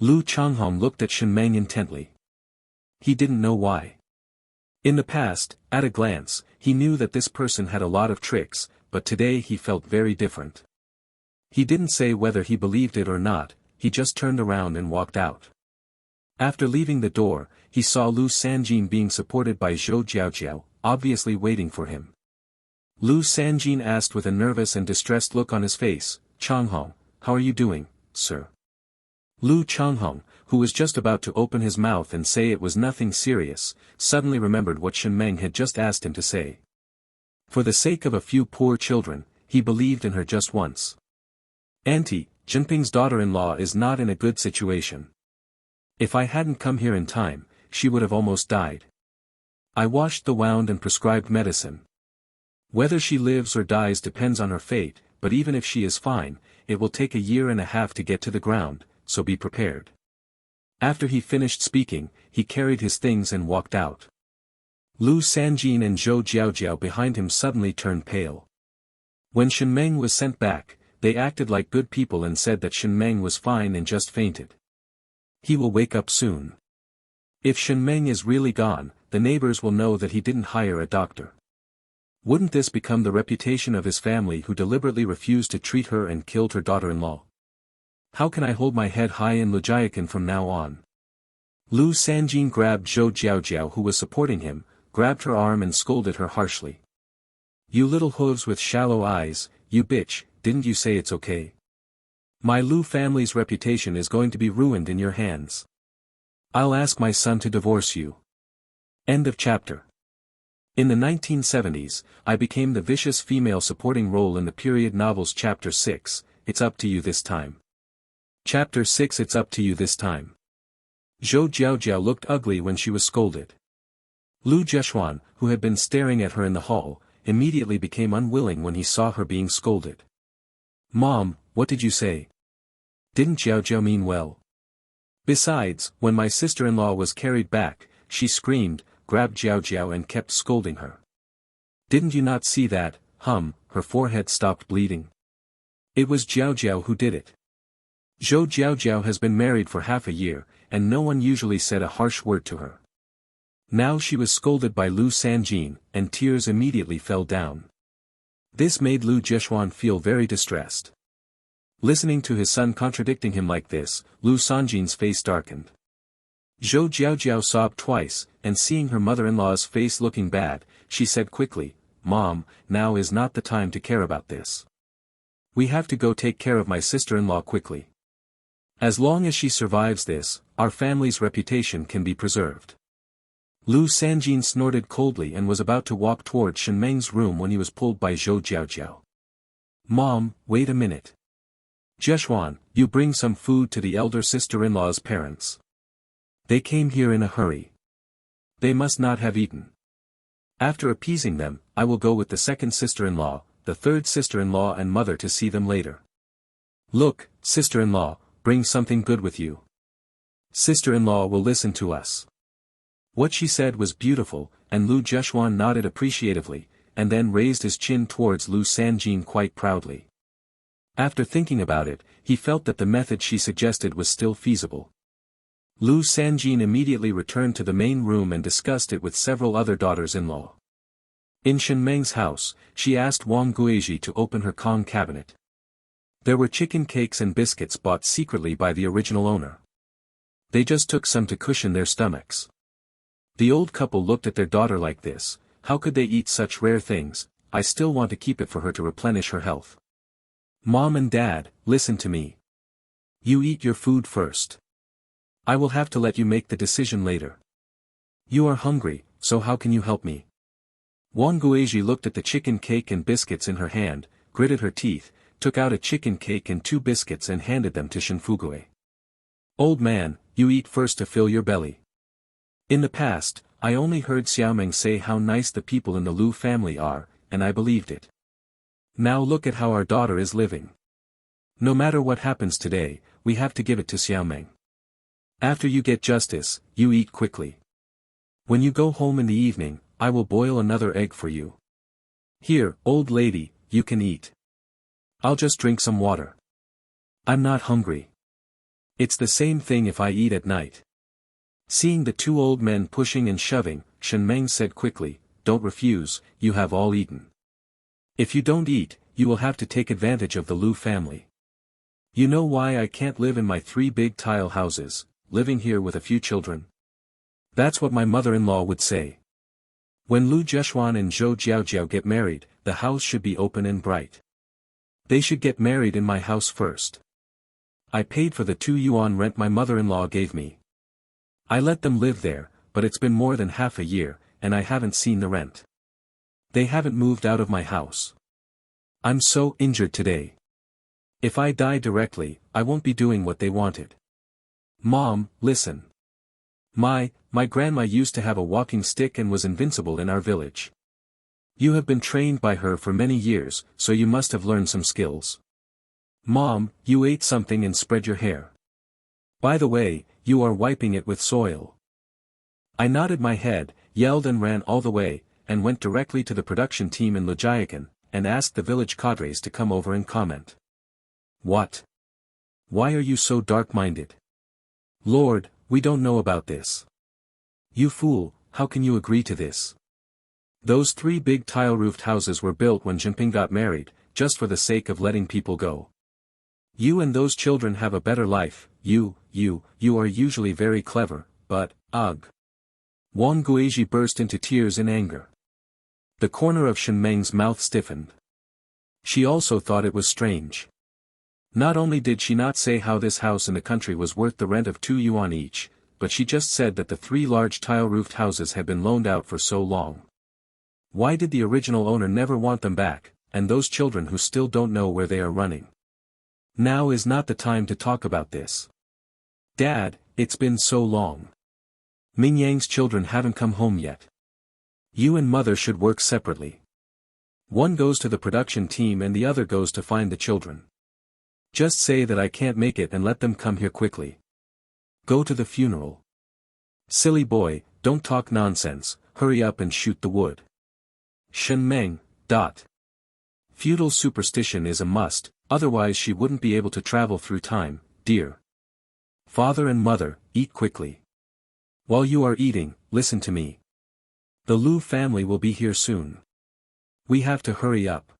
Lu Changhong looked at Shen Meng intently. He didn't know why. In the past, at a glance, he knew that this person had a lot of tricks, but today he felt very different. He didn't say whether he believed it or not, he just turned around and walked out. After leaving the door, he saw Lu Sanjin being supported by Zhou Jiaojiao, obviously waiting for him. Lu Sanjin asked with a nervous and distressed look on his face, "Changhong, how are you doing, sir?" Lu Changhong, who was just about to open his mouth and say it was nothing serious, suddenly remembered what Shen Meng had just asked him to say. For the sake of a few poor children, he believed in her just once. "Auntie, Jinping's daughter-in-law is not in a good situation. If I hadn't come here in time, she would have almost died. I washed the wound and prescribed medicine. Whether she lives or dies depends on her fate, but even if she is fine, it will take a year and a half to get to the ground, so be prepared." After he finished speaking, he carried his things and walked out. Lu Sanjin and Zhou Jiaojiao behind him suddenly turned pale. When Shen Meng was sent back, they acted like good people and said that Shen Meng was fine and just fainted. He will wake up soon. If Shen Meng is really gone, the neighbors will know that he didn't hire a doctor. Wouldn't this become the reputation of his family who deliberately refused to treat her and killed her daughter-in-law? How can I hold my head high in Lujiakan from now on? Lu Sanjin grabbed Zhou Jiaojiao who was supporting him, grabbed her arm and scolded her harshly. "You little hooves with shallow eyes, you bitch, didn't you say it's okay? My Lu family's reputation is going to be ruined in your hands. I'll ask my son to divorce you." End of chapter. In the 1970s, I became the vicious female supporting role in the period novels. Chapter 6, It's Up to You This Time. Chapter 6, It's Up to You This Time. Zhou Jiaojiao looked ugly when she was scolded. Lu Zheshuan, who had been staring at her in the hall, immediately became unwilling when he saw her being scolded. "Mom, what did you say? Didn't Jiaojiao mean well? Besides, when my sister-in-law was carried back, she screamed, grabbed Jiaojiao and kept scolding her. Didn't you not see that?" Her forehead stopped bleeding. "It was Jiaojiao who did it. Zhou Jiaojiao has been married for half a year, and no one usually said a harsh word to her. Now she was scolded by Lu Sanjin, and tears immediately fell down. This made Lu Zheshuan feel very distressed. Listening to his son contradicting him like this, Lu Sanjin's face darkened. Zhou Jiaojiao sobbed twice, and seeing her mother-in-law's face looking bad, she said quickly, "Mom, now is not the time to care about this. We have to go take care of my sister-in-law quickly. As long as she survives this, our family's reputation can be preserved." Lu Sanjin snorted coldly and was about to walk toward Shen Meng's room when he was pulled by Zhou Jiaojiao. "Mom, wait a minute. Zheshuan, you bring some food to the elder sister-in-law's parents. They came here in a hurry. They must not have eaten. After appeasing them, I will go with the second sister-in-law, the third sister-in-law and mother to see them later. Look, sister-in-law, bring something good with you. Sister-in-law will listen to us." What she said was beautiful, and Lu Zheshuan nodded appreciatively, and then raised his chin towards Lu Sanjin quite proudly. After thinking about it, he felt that the method she suggested was still feasible. Lu Sanjin immediately returned to the main room and discussed it with several other daughters-in-law. In Shen Meng's house, she asked Wang Guizhi to open her Kong cabinet. There were chicken cakes and biscuits bought secretly by the original owner. They just took some to cushion their stomachs. The old couple looked at their daughter like this, how could they eat such rare things? I still want to keep it for her to replenish her health. Mom and Dad, listen to me. You eat your food first. I will have to let you make the decision later. You are hungry, so how can you help me? Wang Guizhi looked at the chicken cake and biscuits in her hand, gritted her teeth, took out a chicken cake and 2 biscuits and handed them to Shenfugui. Old man, you eat first to fill your belly. In the past, I only heard Xiaomeng say how nice the people in the Lu family are, and I believed it. Now look at how our daughter is living. No matter what happens today, we have to give it to Xiaomeng. After you get justice, you eat quickly. When you go home in the evening, I will boil another egg for you. Here, old lady, you can eat. I'll just drink some water. I'm not hungry. It's the same thing if I eat at night. Seeing the two old men pushing and shoving, Shenmeng said quickly, "Don't refuse, you have all eaten. If you don't eat, you will have to take advantage of the Lu family. You know why I can't live in my 3 big tile houses, living here with a few children? That's what my mother-in-law would say. When Lu Zheshuan and Zhou Jiaojiao get married, the house should be open and bright. They should get married in my house first. I paid for the 2 yuan rent my mother-in-law gave me. I let them live there, but it's been more than half a year, and I haven't seen the rent. They haven't moved out of my house. I'm so injured today. If I die directly, I won't be doing what they wanted. Mom, listen. My grandma used to have a walking stick and was invincible in our village. You have been trained by her for many years, so you must have learned some skills. Mom, you ate something and spread your hair. By the way, you are wiping it with soil." I nodded my head, yelled and ran all the way, and went directly to the production team in Lujiakan, and asked the village cadres to come over and comment. "What? Why are you so dark-minded? Lord, we don't know about this. You fool, how can you agree to this? Those 3 big tile-roofed houses were built when Jinping got married, just for the sake of letting people go. You and those children have a better life. You are usually very clever, but, ugh." Wang Guizhi burst into tears in anger. The corner of Shenmeng's mouth stiffened. She also thought it was strange. Not only did she not say how this house in the country was worth the rent of 2 yuan each, but she just said that the 3 large tile-roofed houses had been loaned out for so long. Why did the original owner never want them back, and those children who still don't know where they are running? Now is not the time to talk about this. Dad, it's been so long. Ming Yang's children haven't come home yet. You and Mother should work separately. One goes to the production team and the other goes to find the children. Just say that I can't make it and let them come here quickly. Go to the funeral. Silly boy, don't talk nonsense, hurry up and shoot the wood. Shenmeng. Feudal superstition is a must, otherwise she wouldn't be able to travel through time, dear. Father and Mother, eat quickly. While you are eating, listen to me. The Lu family will be here soon. We have to hurry up.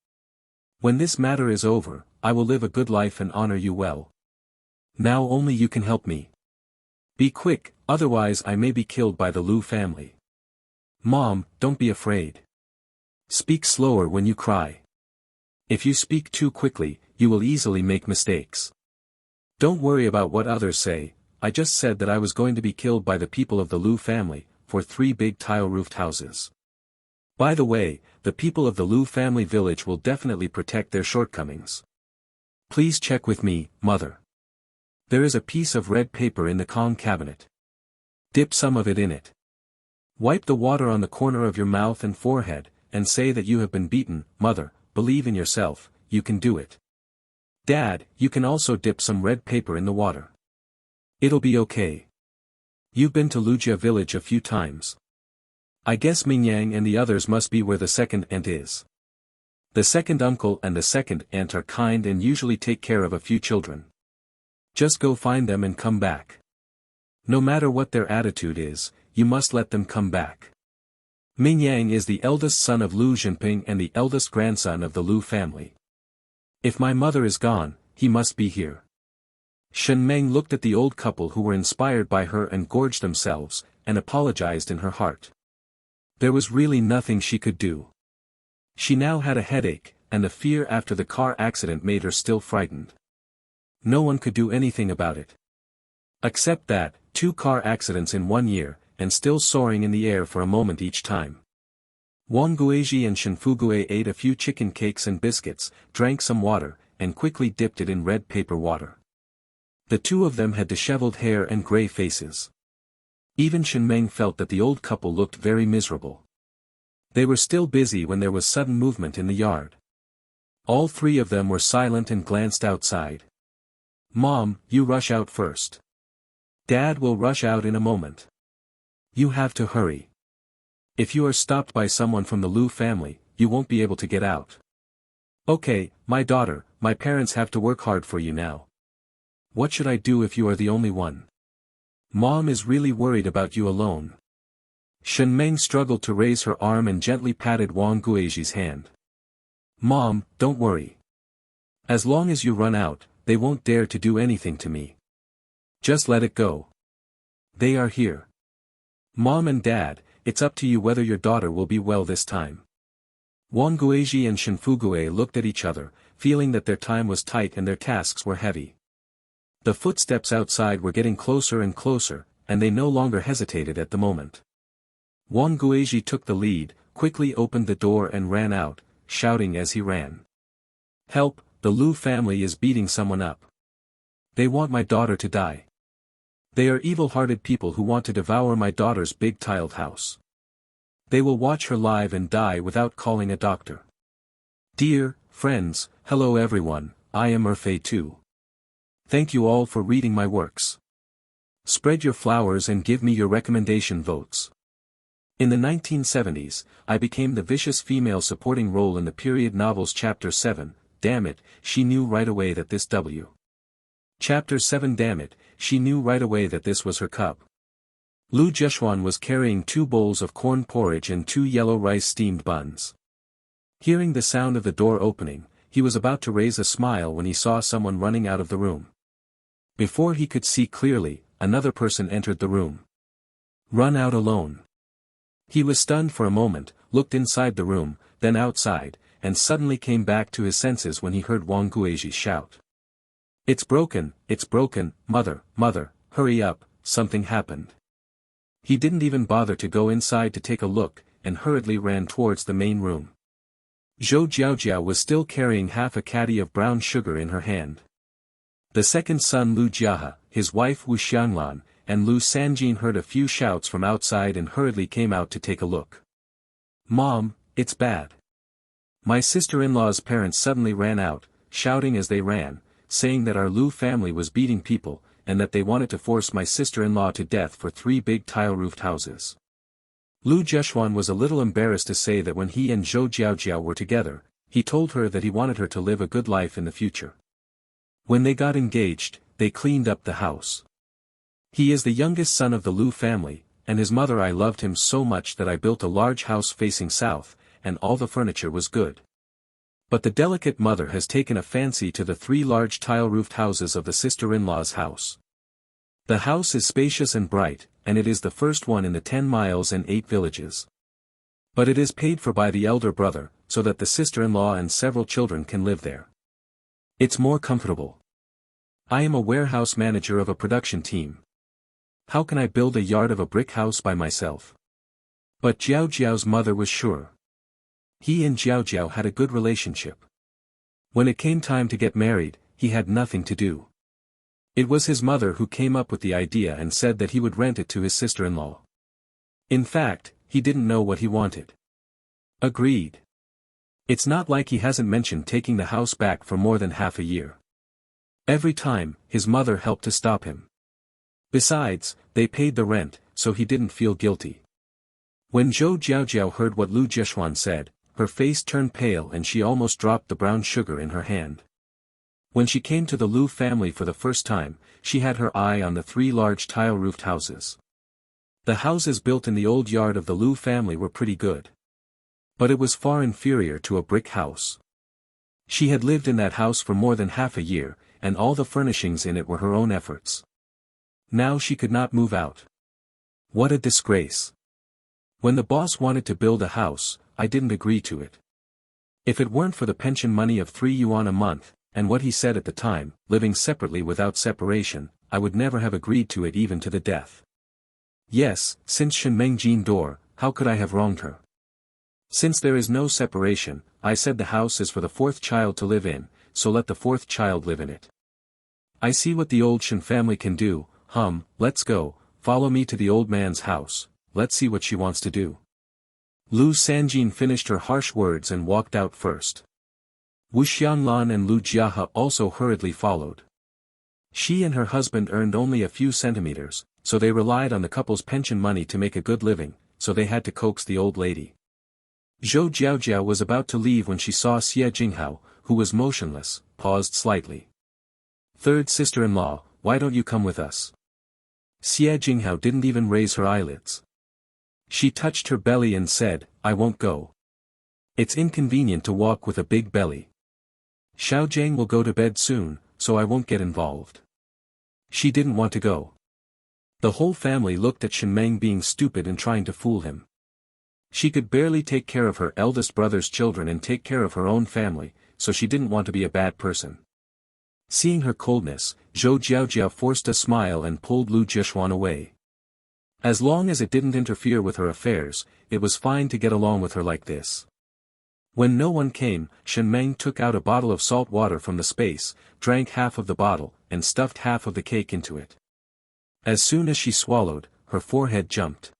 When this matter is over, I will live a good life and honor you well. Now only you can help me. Be quick, otherwise I may be killed by the Lu family. Mom, don't be afraid. Speak slower when you cry. If you speak too quickly, you will easily make mistakes. Don't worry about what others say. I just said that I was going to be killed by the people of the Lu family, for 3 big tile-roofed houses. By the way, the people of the Lu family village will definitely protect their shortcomings. Please check with me, Mother. There is a piece of red paper in the Kong cabinet. Dip some of it in it. Wipe the water on the corner of your mouth and forehead, and say that you have been beaten. Mother, believe in yourself, you can do it. Dad, you can also dip some red paper in the water. It'll be okay. You've been to Lujia village a few times. I guess Mingyang and the others must be where the second aunt is. The second uncle and the second aunt are kind and usually take care of a few children. Just go find them and come back. No matter what their attitude is, you must let them come back. Mingyang is the eldest son of Lu Jinping and the eldest grandson of the Lu family. If my mother is gone, he must be here. Shenmeng looked at the old couple who were inspired by her and gorged themselves, and apologized in her heart. There was really nothing she could do. She now had a headache, and the fear after the car accident made her still frightened. No one could do anything about it. Except that, 2 car accidents in 1 year, and still soaring in the air for a moment each time. Wang Guizhi and Shenfugue ate a few chicken cakes and biscuits, drank some water, and quickly dipped it in red paper water. The 2 of them had disheveled hair and gray faces. Even Shenmeng felt that the old couple looked very miserable. They were still busy when there was sudden movement in the yard. All three of them were silent and glanced outside. Mom, you rush out first. Dad will rush out in a moment. You have to hurry. If you are stopped by someone from the Liu family, you won't be able to get out. Okay, my daughter, my parents have to work hard for you now. What should I do if you are the only one? Mom is really worried about you alone. Shenmeng struggled to raise her arm and gently patted Wang Guizhi's hand. Mom, don't worry. As long as you run out, they won't dare to do anything to me. Just let it go. They are here. Mom and Dad, it's up to you whether your daughter will be well this time. Wang Guizhi and Shenfugue looked at each other, feeling that their time was tight and their tasks were heavy. The footsteps outside were getting closer and closer, and they no longer hesitated at the moment. Wang Guizhi took the lead, quickly opened the door and ran out, shouting as he ran. Help, the Liu family is beating someone up. They want my daughter to die. They are evil-hearted people who want to devour my daughter's big tiled house. They will watch her live and die without calling a doctor. Dear friends, hello everyone, I am Erfei too. Thank you all for reading my works. Spread your flowers and give me your recommendation votes. In the 1970s, I became the vicious female supporting role in the period novels Chapter 7, damn it, she knew right away that this W. Chapter 7 damn it, she knew right away that this was her cup. Liu Zheshuan was carrying 2 bowls of corn porridge and 2 yellow rice steamed buns. Hearing the sound of the door opening, he was about to raise a smile when he saw someone running out of the room. Before he could see clearly, another person entered the room. Run out alone. He was stunned for a moment, looked inside the room, then outside, and suddenly came back to his senses when he heard Wang Guizhi shout. It's broken, mother, hurry up, something happened. He didn't even bother to go inside to take a look, and hurriedly ran towards the main room. Zhou Jiaojiao was still carrying half a caddy of brown sugar in her hand. The second son Liu Jiahe, his wife Wu Xianglan, and Liu Sanjin heard a few shouts from outside and hurriedly came out to take a look. Mom, it's bad. My sister-in-law's parents suddenly ran out, shouting as they ran, saying that our Liu family was beating people, and that they wanted to force my sister-in-law to death for 3 big tile-roofed houses. Liu Zheshuan was a little embarrassed to say that when he and Zhou Jiaojiao were together, he told her that he wanted her to live a good life in the future. When they got engaged, they cleaned up the house. He is the youngest son of the Liu family, and his mother I loved him so much that I built a large house facing south, and all the furniture was good. But the delicate mother has taken a fancy to the 3 large tile-roofed houses of the sister-in-law's house. The house is spacious and bright, and it is the first one in the 10 miles and 8 villages. But it is paid for by the elder brother, so that the sister-in-law and several children can live there. It's more comfortable. I am a warehouse manager of a production team. How can I build a yard of a brick house by myself? But Jiao Jiao's mother was sure. He and Jiao Jiao had a good relationship. When it came time to get married, he had nothing to do. It was his mother who came up with the idea and said that he would rent it to his sister-in-law. In fact, he didn't know what he wanted. Agreed. It's not like he hasn't mentioned taking the house back for more than half a year. Every time, his mother helped to stop him. Besides, they paid the rent, so he didn't feel guilty. When Zhou Jiaojiao heard what Liu Zheshuan said, her face turned pale and she almost dropped the brown sugar in her hand. When she came to the Liu family for the first time, she had her eye on the 3 large tile-roofed houses. The houses built in the old yard of the Liu family were pretty good. But it was far inferior to a brick house. She had lived in that house for more than half a year, and all the furnishings in it were her own efforts. Now she could not move out. What a disgrace. When the boss wanted to build a house, I didn't agree to it. If it weren't for the pension money of 3 yuan a month, and what he said at the time, living separately without separation, I would never have agreed to it even to the death. Yes, since Shenmeng Jin door, how could I have wronged her? Since there is no separation, I said the house is for the 4th child to live in, so let the 4th child live in it. I see what the old Shen family can do, let's go, follow me to the old man's house, let's see what she wants to do. Lu Sanjin finished her harsh words and walked out first. Wu Xianglan and Lu Jiahe also hurriedly followed. She and her husband earned only a few centimeters, so they relied on the couple's pension money to make a good living, so they had to coax the old lady. Zhou Jiaojiao was about to leave when she saw Xie Jinghao, who was motionless, paused slightly. "Third sister-in-law, why don't you come with us?" Xie Jinghao didn't even raise her eyelids. She touched her belly and said, "I won't go. It's inconvenient to walk with a big belly. Xiaojiang will go to bed soon, so I won't get involved." She didn't want to go. The whole family looked at Shenmeng being stupid and trying to fool him. She could barely take care of her eldest brother's children and take care of her own family, so she didn't want to be a bad person. Seeing her coldness, Zhou Jiaojiao forced a smile and pulled Lu Jishuan away. As long as it didn't interfere with her affairs, it was fine to get along with her like this. When no one came, Shenmeng took out a bottle of salt water from the space, drank half of the bottle, and stuffed half of the cake into it. As soon as she swallowed, her forehead jumped.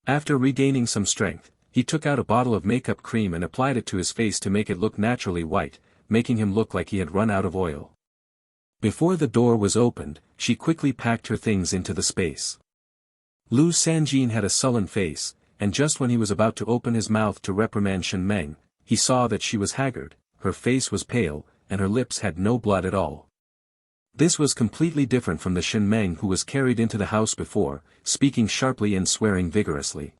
After regaining some strength, he took out a bottle of makeup cream and applied it to his face to make it look naturally white, making him look like he had run out of oil. Before the door was opened, she quickly packed her things into the space. Lu Sanjin had a sullen face, and just when he was about to open his mouth to reprimand Shenmeng, he saw that she was haggard, her face was pale, and her lips had no blood at all. This was completely different from the Shenmeng who was carried into the house before, speaking sharply and swearing vigorously.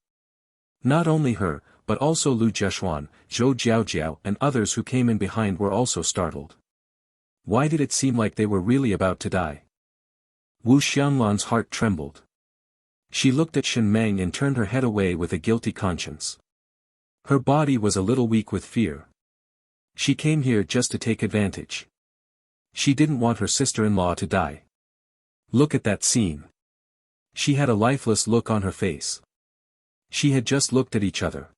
Not only her, but also Lu Jishuan, Zhou Jiaojiao and others who came in behind were also startled. Why did it seem like they were really about to die? Wu Xianglan's heart trembled. She looked at Shenmeng and turned her head away with a guilty conscience. Her body was a little weak with fear. She came here just to take advantage. She didn't want her sister-in-law to die. Look at that scene. She had a lifeless look on her face. She had just looked at each other.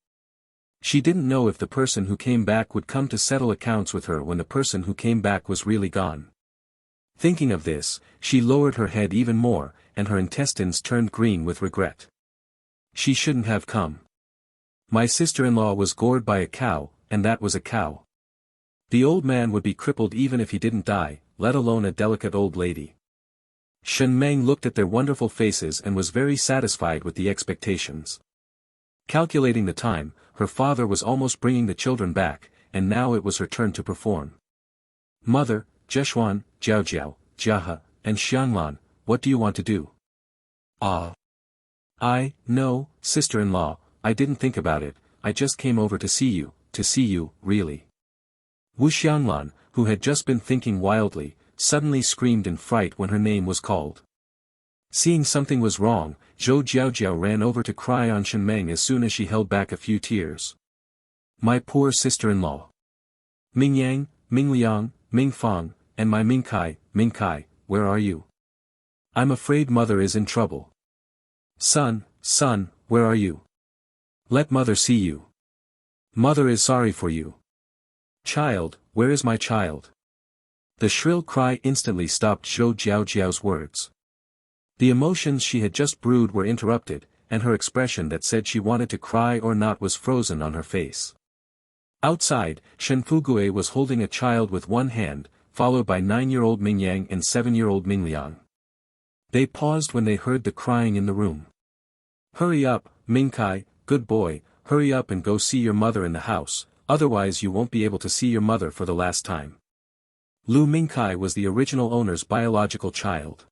She didn't know if the person who came back would come to settle accounts with her when the person who came back was really gone. Thinking of this, she lowered her head even more, and her intestines turned green with regret. She shouldn't have come. My sister-in-law was gored by a cow, and that was a cow. The old man would be crippled even if he didn't die, let alone a delicate old lady. Shenmeng looked at their wonderful faces and was very satisfied with the expectations. Calculating the time, her father was almost bringing the children back, and now it was her turn to perform. "Mother, Jishuan, Jiaojiao, Jiahe, and Xianglan, what do you want to do?" "Ah. No, sister-in-law, I didn't think about it, I just came over to see you, really." Wu Xianglan, who had just been thinking wildly, suddenly screamed in fright when her name was called. Seeing something was wrong, Zhou Jiaojiao ran over to cry on Shenmeng as soon as she held back a few tears. "My poor sister-in-law. Mingyang, Mingliang, Mingfang, and my Mingkai, where are you? I'm afraid mother is in trouble. Son, where are you? Let mother see you. Mother is sorry for you. Child, where is my child?" The shrill cry instantly stopped Zhou Jiaojiao's words. The emotions she had just brewed were interrupted, and her expression that said she wanted to cry or not was frozen on her face. Outside, Shen Fugue was holding a child with one hand, followed by 9-year-old Mingyang and 7-year-old Mingliang. They paused when they heard the crying in the room. "Hurry up, Mingkai, good boy, hurry up and go see your mother in the house, otherwise you won't be able to see your mother for the last time." Lu Mingkai was the original owner's biological child.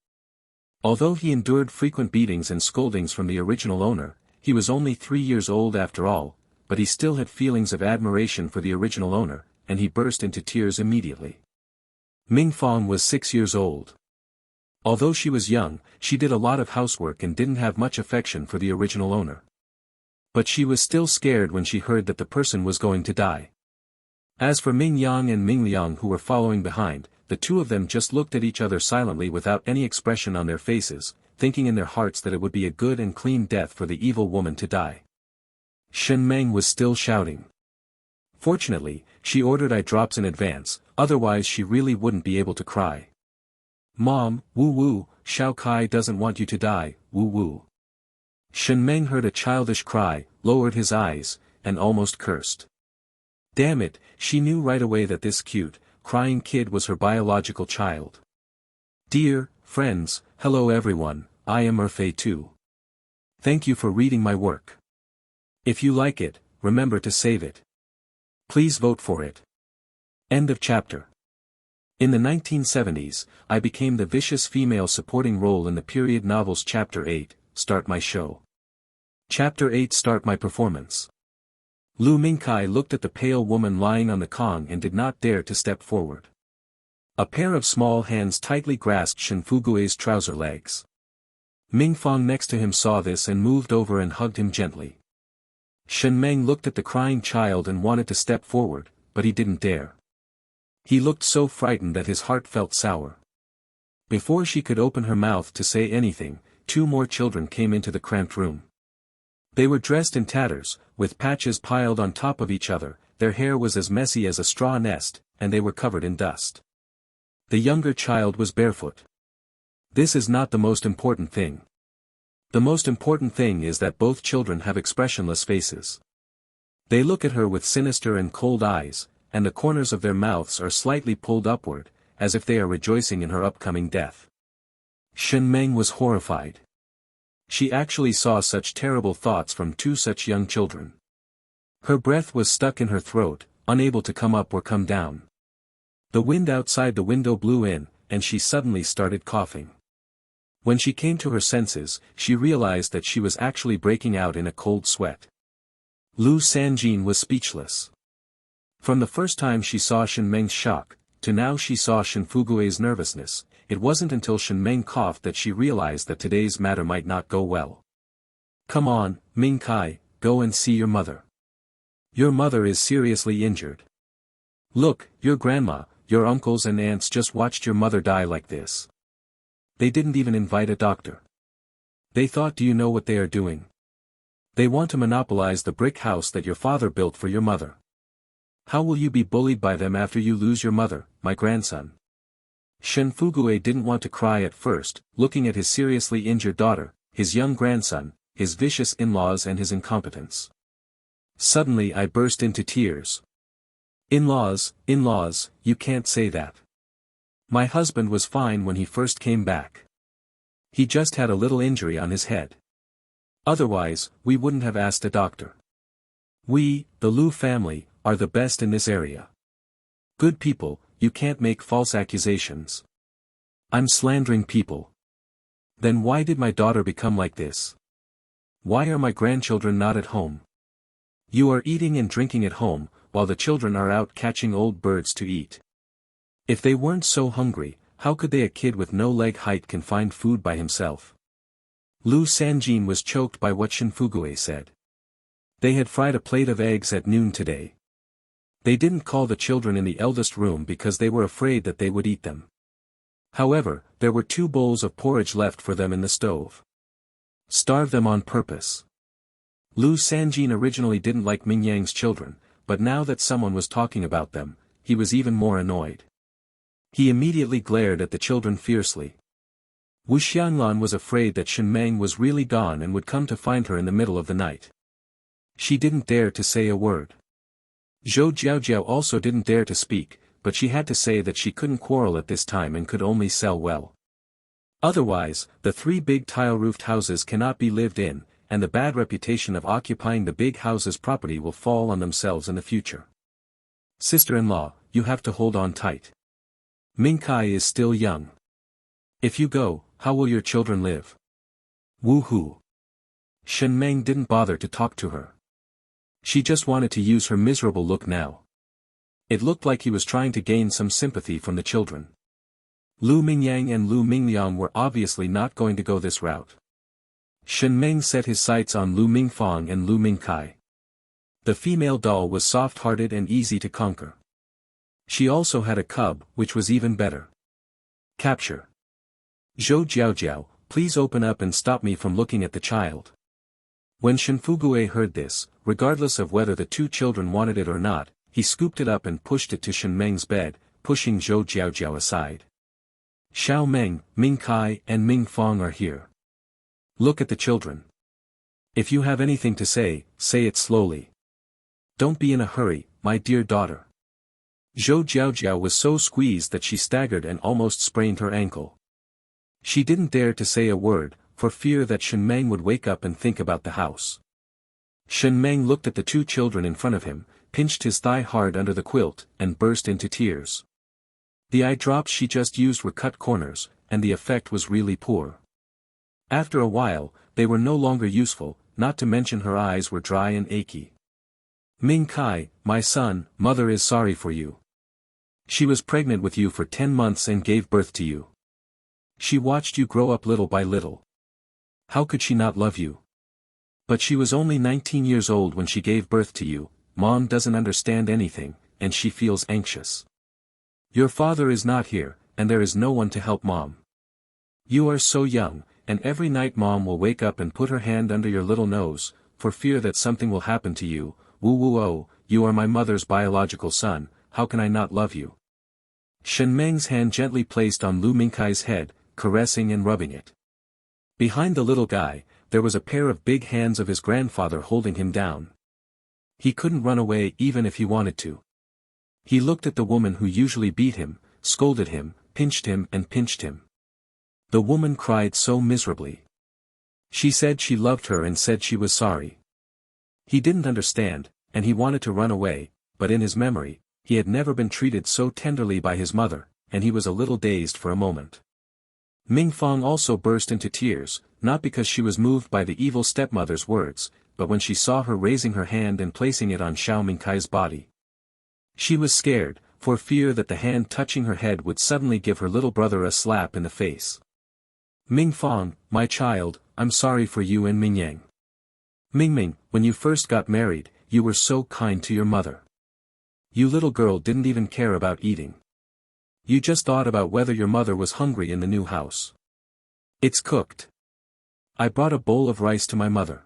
Although he endured frequent beatings and scoldings from the original owner, he was only 3 years old after all, but he still had feelings of admiration for the original owner, and he burst into tears immediately. Mingfang was 6 years old. Although she was young, she did a lot of housework and didn't have much affection for the original owner. But she was still scared when she heard that the person was going to die. As for Mingyang and Mingliang who were following behind, the two of them just looked at each other silently without any expression on their faces, thinking in their hearts that it would be a good and clean death for the evil woman to die. Shenmeng was still shouting. Fortunately, she ordered eye drops in advance, otherwise she really wouldn't be able to cry. "Mom, woo-woo, Xiao Kai doesn't want you to die, woo-woo." Shenmeng heard a childish cry, lowered his eyes, and almost cursed. Damn it, she knew right away that this cute, crying kid was her biological child. Dear friends, hello everyone, I am Murphy too. Thank you for reading my work. If you like it, remember to save it. Please vote for it. End of chapter. In the 1970s, I became the vicious female supporting role in the period novels. Chapter 8, Start My Show. Chapter 8, Start My Performance. Lu Mingkai looked at the pale woman lying on the Kong and did not dare to step forward. A pair of small hands tightly grasped Shen Fugui's trouser legs. Ming Fong next to him saw this and moved over and hugged him gently. Shen Meng looked at the crying child and wanted to step forward, but he didn't dare. He looked so frightened that his heart felt sour. Before she could open her mouth to say anything, two more children came into the cramped room. They were dressed in tatters, with patches piled on top of each other, their hair was as messy as a straw nest, and they were covered in dust. The younger child was barefoot. This is not the most important thing. The most important thing is that both children have expressionless faces. They look at her with sinister and cold eyes, and the corners of their mouths are slightly pulled upward, as if they are rejoicing in her upcoming death. Shen Meng was horrified. She actually saw such terrible thoughts from two such young children. Her breath was stuck in her throat, unable to come up or come down. The wind outside the window blew in, and she suddenly started coughing. When she came to her senses, she realized that she was actually breaking out in a cold sweat. Lu Sanjin was speechless. From the first time she saw Shen Meng's shock, to now she saw Shen Fugui's nervousness, it wasn't until Shen Meng coughed that she realized that today's matter might not go well. Come on, Ming Kai, go and see your mother. Your mother is seriously injured. Look, your grandma, your uncles and aunts just watched your mother die like this. They didn't even invite a doctor. They thought, do you know what they are doing? They want to monopolize the brick house that your father built for your mother. How will you be bullied by them after you lose your mother, my grandson? Shen Fugui didn't want to cry at first, looking at his seriously injured daughter, his young grandson, his vicious in-laws and his incompetence. Suddenly I burst into tears. In-laws, you can't say that. My husband was fine when he first came back. He just had a little injury on his head. Otherwise, we wouldn't have asked a doctor. We, the Lu family, are the best in this area. Good people, you can't make false accusations. I'm slandering people. Then why did my daughter become like this? Why are my grandchildren not at home? You are eating and drinking at home, while the children are out catching old birds to eat. If they weren't so hungry, how could a kid with no leg height can find food by himself? Lu Sanjin was choked by what Shen Fugui said. They had fried a plate of eggs at noon today. They didn't call the children in the eldest room because they were afraid that they would eat them. However, there were 2 bowls of porridge left for them in the stove. Starve them on purpose. Lu Sanjin originally didn't like Ming Yang's children, but now that someone was talking about them, he was even more annoyed. He immediately glared at the children fiercely. Wu Xianglan was afraid that Shen Meng was really gone and would come to find her in the middle of the night. She didn't dare to say a word. Zhou Jiaojiao also didn't dare to speak, but she had to say that she couldn't quarrel at this time and could only sell well. Otherwise, the 3 big tile-roofed houses cannot be lived in, and the bad reputation of occupying the big houses' property will fall on themselves in the future. Sister-in-law, you have to hold on tight. Ming Kai is still young. If you go, how will your children live? Woo-hoo. Shen Meng didn't bother to talk to her. She just wanted to use her miserable look now. It looked like he was trying to gain some sympathy from the children. Lu Mingyang and Lu Mingliang were obviously not going to go this route. Shen Meng set his sights on Lu Mingfang and Lu Mingkai. The female doll was soft-hearted and easy to conquer. She also had a cub, which was even better. Capture. Zhou Jiaojiao, please open up and stop me from looking at the child. When Shen Fugui heard this, regardless of whether the 2 children wanted it or not, he scooped it up and pushed it to Shen Meng's bed, pushing Zhou Jiaojiao aside. Xiao Meng, Ming Kai and Ming Fong are here. Look at the children. If you have anything to say, say it slowly. Don't be in a hurry, my dear daughter. Zhou Jiaojiao was so squeezed that she staggered and almost sprained her ankle. She didn't dare to say a word, for fear that Shen Meng would wake up and think about the house. Shen Meng looked at the two children in front of him, pinched his thigh hard under the quilt, and burst into tears. The eye drops she just used were cut corners, and the effect was really poor. After a while, they were no longer useful, not to mention her eyes were dry and achy. Ming Kai, my son, mother is sorry for you. She was pregnant with you for 10 months and gave birth to you. She watched you grow up little by little. How could she not love you? But she was only 19 years old when she gave birth to you. Mom doesn't understand anything, and she feels anxious. Your father is not here, and there is no one to help Mom. You are so young, and every night Mom will wake up and put her hand under your little nose, for fear that something will happen to you. Woo woo oh, you are my mother's biological son, how can I not love you? Shen Meng's hand gently placed on Lu Mingkai's head, caressing and rubbing it. Behind the little guy, there was a pair of big hands of his grandfather holding him down. He couldn't run away even if he wanted to. He looked at the woman who usually beat him, scolded him, pinched him and pinched him. The woman cried so miserably. She said she loved her and said she was sorry. He didn't understand, and he wanted to run away, but in his memory, he had never been treated so tenderly by his mother, and he was a little dazed for a moment. Ming Fong also burst into tears, not because she was moved by the evil stepmother's words, but when she saw her raising her hand and placing it on Xiao Mingkai's body. She was scared, for fear that the hand touching her head would suddenly give her little brother a slap in the face. Ming Fong, my child, I'm sorry for you and Ming Yang. Ming, when you first got married, you were so kind to your mother. You little girl didn't even care about eating. You just thought about whether your mother was hungry in the new house. It's cooked. I brought a bowl of rice to my mother.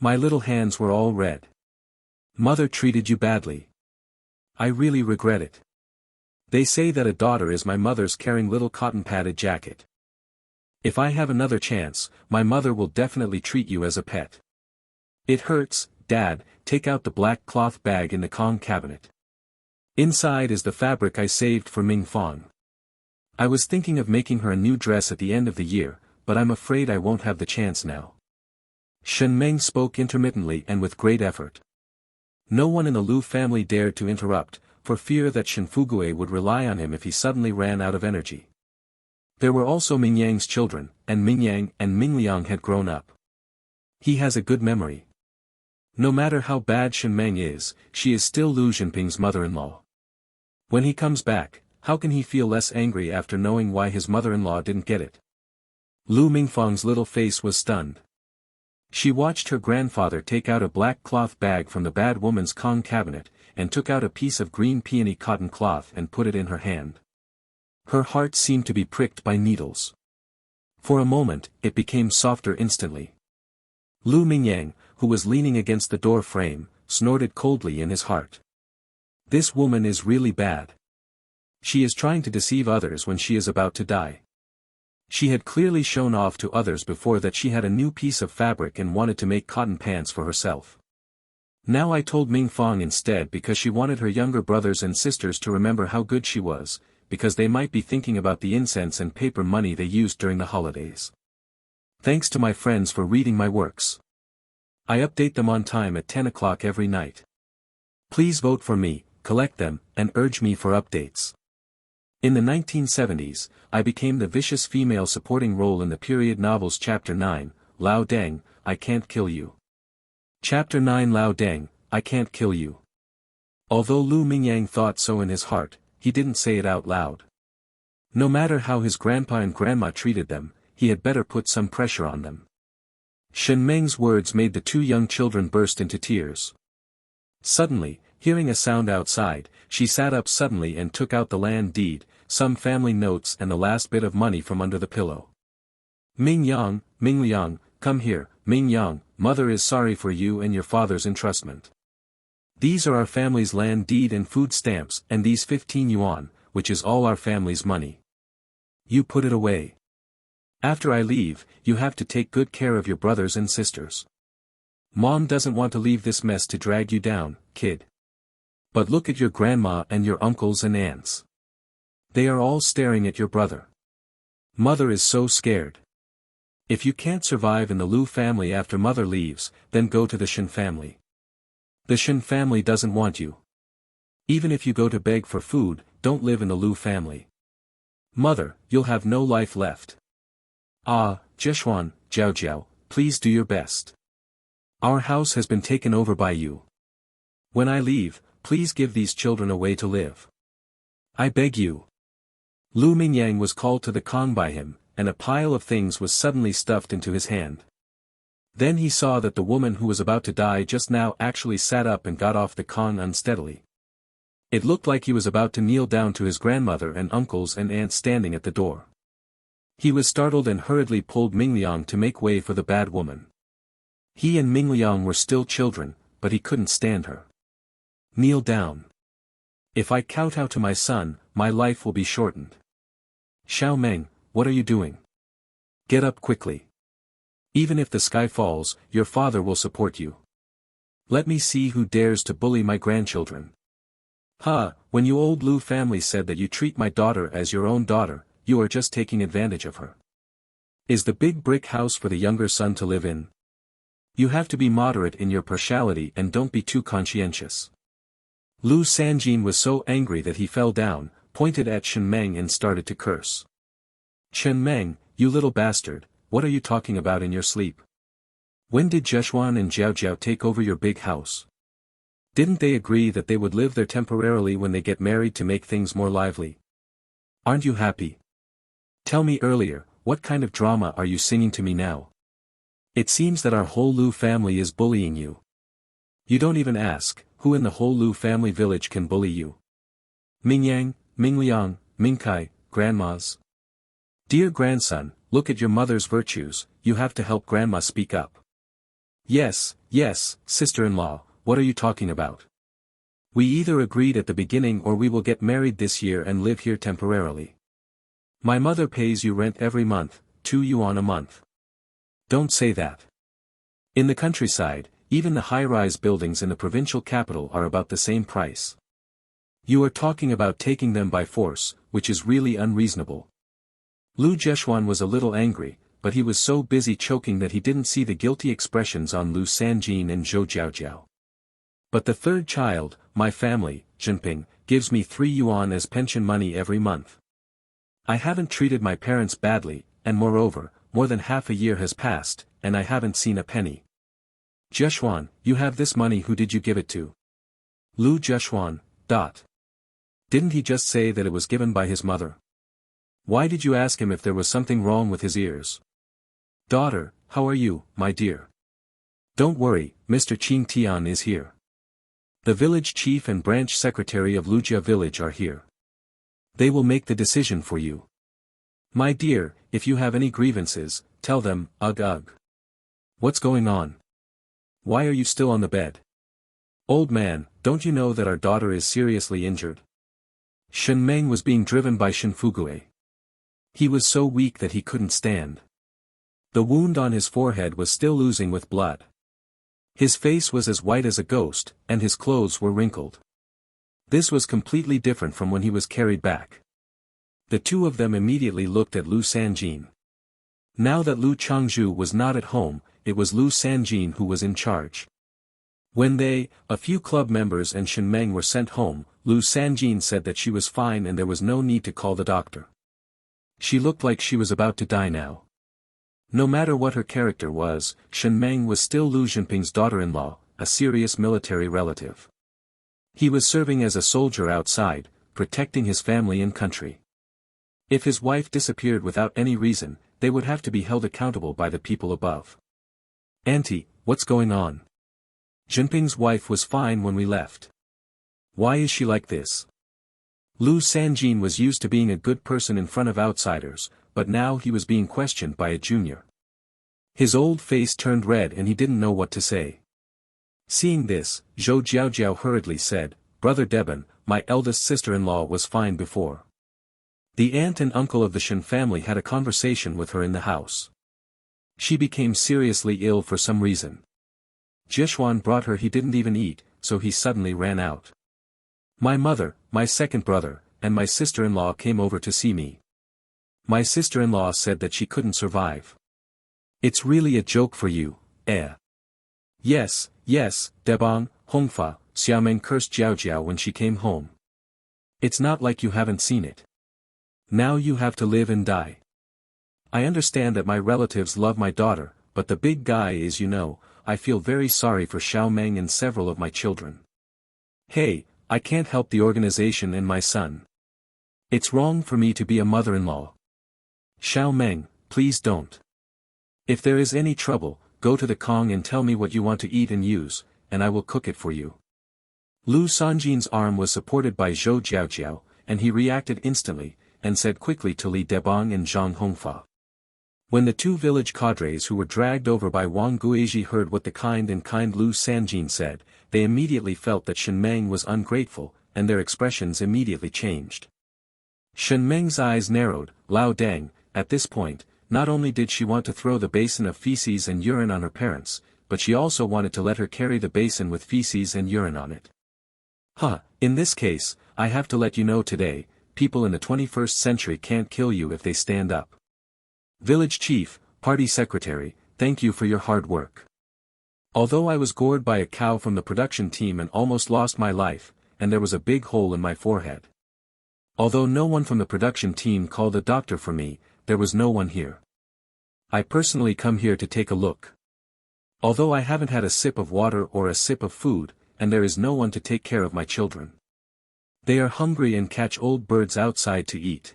My little hands were all red. Mother treated you badly. I really regret it. They say that a daughter is my mother's caring little cotton-padded jacket. If I have another chance, my mother will definitely treat you as a pet. It hurts, Dad, take out the black cloth bag in the Kong cabinet. Inside is the fabric I saved for Ming Fong. I was thinking of making her a new dress at the end of the year, but I'm afraid I won't have the chance now. Shen Meng spoke intermittently and with great effort. No one in the Lu family dared to interrupt, for fear that Shen Fugue would rely on him if he suddenly ran out of energy. There were also Ming Yang's children, and Ming Yang and Ming Liang had grown up. He has a good memory. No matter how bad Shen Meng is, she is still Lu Jinping's mother-in-law. When he comes back, how can he feel less angry after knowing why his mother-in-law didn't get it? Lu Mingfang's little face was stunned. She watched her grandfather take out a black cloth bag from the bad woman's Kong cabinet, and took out a piece of green peony cotton cloth and put it in her hand. Her heart seemed to be pricked by needles. For a moment, it became softer instantly. Lu Mingyang, who was leaning against the door frame, snorted coldly in his heart. This woman is really bad. She is trying to deceive others when she is about to die. She had clearly shown off to others before that she had a new piece of fabric and wanted to make cotton pants for herself. Now I told Ming Fong instead because she wanted her younger brothers and sisters to remember how good she was, because they might be thinking about the incense and paper money they used during the holidays. Thanks to my friends for reading my works. I update them on time at 10 o'clock every night. Please vote for me, collect them, and urge me for updates. In the 1970s, I became the vicious female supporting role in the period novels Chapter 9, Lao Deng, I Can't Kill You. Chapter 9 Lao Deng, I Can't Kill You. Although Lu Mingyang thought so in his heart, he didn't say it out loud. No matter how his grandpa and grandma treated them, he had better put some pressure on them. Shen Meng's words made the two young children burst into tears. Suddenly, hearing a sound outside, she sat up suddenly and took out the land deed, some family notes and the last bit of money from under the pillow. Ming Liang, come here, Ming Yang, mother is sorry for you and your father's entrustment. These are our family's land deed and food stamps and these 15 yuan, which is all our family's money. You put it away. After I leave, you have to take good care of your brothers and sisters. Mom doesn't want to leave this mess to drag you down, kid. But look at your grandma and your uncles and aunts. They are all staring at your brother. Mother is so scared. If you can't survive in the Lu family after mother leaves, then go to the Shen family. The Shen family doesn't want you. Even if you go to beg for food, don't live in the Lu family. Mother, you'll have no life left. Ah, Jeshuan, Jiao Jiao, please do your best. Our house has been taken over by you. When I leave, please give these children a way to live. I beg you. Lu Mingyang was called to the Kong by him, and a pile of things was suddenly stuffed into his hand. Then he saw that the woman who was about to die just now actually sat up and got off the Kong unsteadily. It looked like he was about to kneel down to his grandmother and uncles and aunts standing at the door. He was startled and hurriedly pulled Mingliang to make way for the bad woman. He and Mingliang were still children, but he couldn't stand her. Kneel down. If I kowtow to my son, my life will be shortened. Xiao Meng, what are you doing? Get up quickly. Even if the sky falls, your father will support you. Let me see who dares to bully my grandchildren. When you old Lu family said that you treat my daughter as your own daughter, you are just taking advantage of her. Is the big brick house for the younger son to live in? You have to be moderate in your partiality and don't be too conscientious. Lu Sanjin was so angry that he fell down, pointed at Shen Meng and started to curse. Shen Meng, you little bastard, what are you talking about in your sleep? When did Jeshuan and Jiao Jiao take over your big house? Didn't they agree that they would live there temporarily when they get married to make things more lively? Aren't you happy? Tell me earlier, what kind of drama are you singing to me now? It seems that our whole Lu family is bullying you. You don't even ask, who in the whole Lu family village can bully you? Mingyang, Mingliang, Mingkai, grandmas. Dear grandson, look at your mother's virtues, you have to help grandma speak up. Yes, sister-in-law, what are you talking about? We either agreed at the beginning or we will get married this year and live here temporarily. My mother pays you rent every month, 2 yuan a month. Don't say that. In the countryside, even the high-rise buildings in the provincial capital are about the same price. You are talking about taking them by force, which is really unreasonable. Lu Jeshuan was a little angry, but he was so busy choking that he didn't see the guilty expressions on Lu Sanjin and Zhou Jiaojiao. But the third child, my family, Jinping, gives me 3 yuan as pension money every month. I haven't treated my parents badly, and moreover, more than half a year has passed, and I haven't seen a penny. Jeshuan, you have this money, who did you give it to? Lu Jeshuan. Didn't he just say that it was given by his mother? Why did you ask him if there was something wrong with his ears? Daughter, how are you, my dear? Don't worry, Mr. Qing Tian is here. The village chief and branch secretary of Lujia village are here. They will make the decision for you. My dear, if you have any grievances, tell them. Ugh. What's going on? Why are you still on the bed? Old man, don't you know that our daughter is seriously injured? Shen Meng was being driven by Shen Fugue. He was so weak that he couldn't stand. The wound on his forehead was still oozing with blood. His face was as white as a ghost, and his clothes were wrinkled. This was completely different from when he was carried back. The two of them immediately looked at Lu Sanjin. Now that Lu Changzhu was not at home, it was Lu Sanjin who was in charge. When they, a few club members and Shen Meng were sent home, Lu Sanjin said that she was fine and there was no need to call the doctor. She looked like she was about to die now. No matter what her character was, Shen Meng was still Lu Jinping's daughter-in-law, a serious military relative. He was serving as a soldier outside, protecting his family and country. If his wife disappeared without any reason, they would have to be held accountable by the people above. Auntie, what's going on? Jinping's wife was fine when we left. Why is she like this? Lu Sanjin was used to being a good person in front of outsiders, but now he was being questioned by a junior. His old face turned red and he didn't know what to say. Seeing this, Zhou Jiaojiao hurriedly said, Brother Deben, my eldest sister-in-law was fine before. The aunt and uncle of the Shen family had a conversation with her in the house. She became seriously ill for some reason. Jishuan brought her he didn't even eat, so he suddenly ran out. My mother, my second brother, and my sister-in-law came over to see me. My sister-in-law said that she couldn't survive. It's really a joke for you, eh? Yes, Debang, Hongfa, Xiaomeng cursed Jiao when she came home. It's not like you haven't seen it. Now you have to live and die. I understand that my relatives love my daughter, but the big guy is I feel very sorry for Xiaomeng and several of my children. Hey, I can't help the organization and my son. It's wrong for me to be a mother-in-law. Xiaomeng, please don't. If there is any trouble, go to the Kong and tell me what you want to eat and use, and I will cook it for you. Lu Sanjin's arm was supported by Zhou Jiaojiao, and he reacted instantly, and said quickly to Li Debang and Zhang Hongfa. When the two village cadres who were dragged over by Wang Guizhi heard what the kind Lu Sanjin said, they immediately felt that Shen Meng was ungrateful, and their expressions immediately changed. Shen Meng's eyes narrowed. Lao Deng, at this point, not only did she want to throw the basin of feces and urine on her parents, but she also wanted to let her carry the basin with feces and urine on it. In this case, I have to let you know today, people in the 21st century can't kill you if they stand up. Village Chief, Party Secretary, thank you for your hard work. Although I was gored by a cow from the production team and almost lost my life, and there was a big hole in my forehead. Although no one from the production team called a doctor for me, there was no one here. I personally come here to take a look. Although I haven't had a sip of water or a sip of food, and there is no one to take care of my children. They are hungry and catch old birds outside to eat.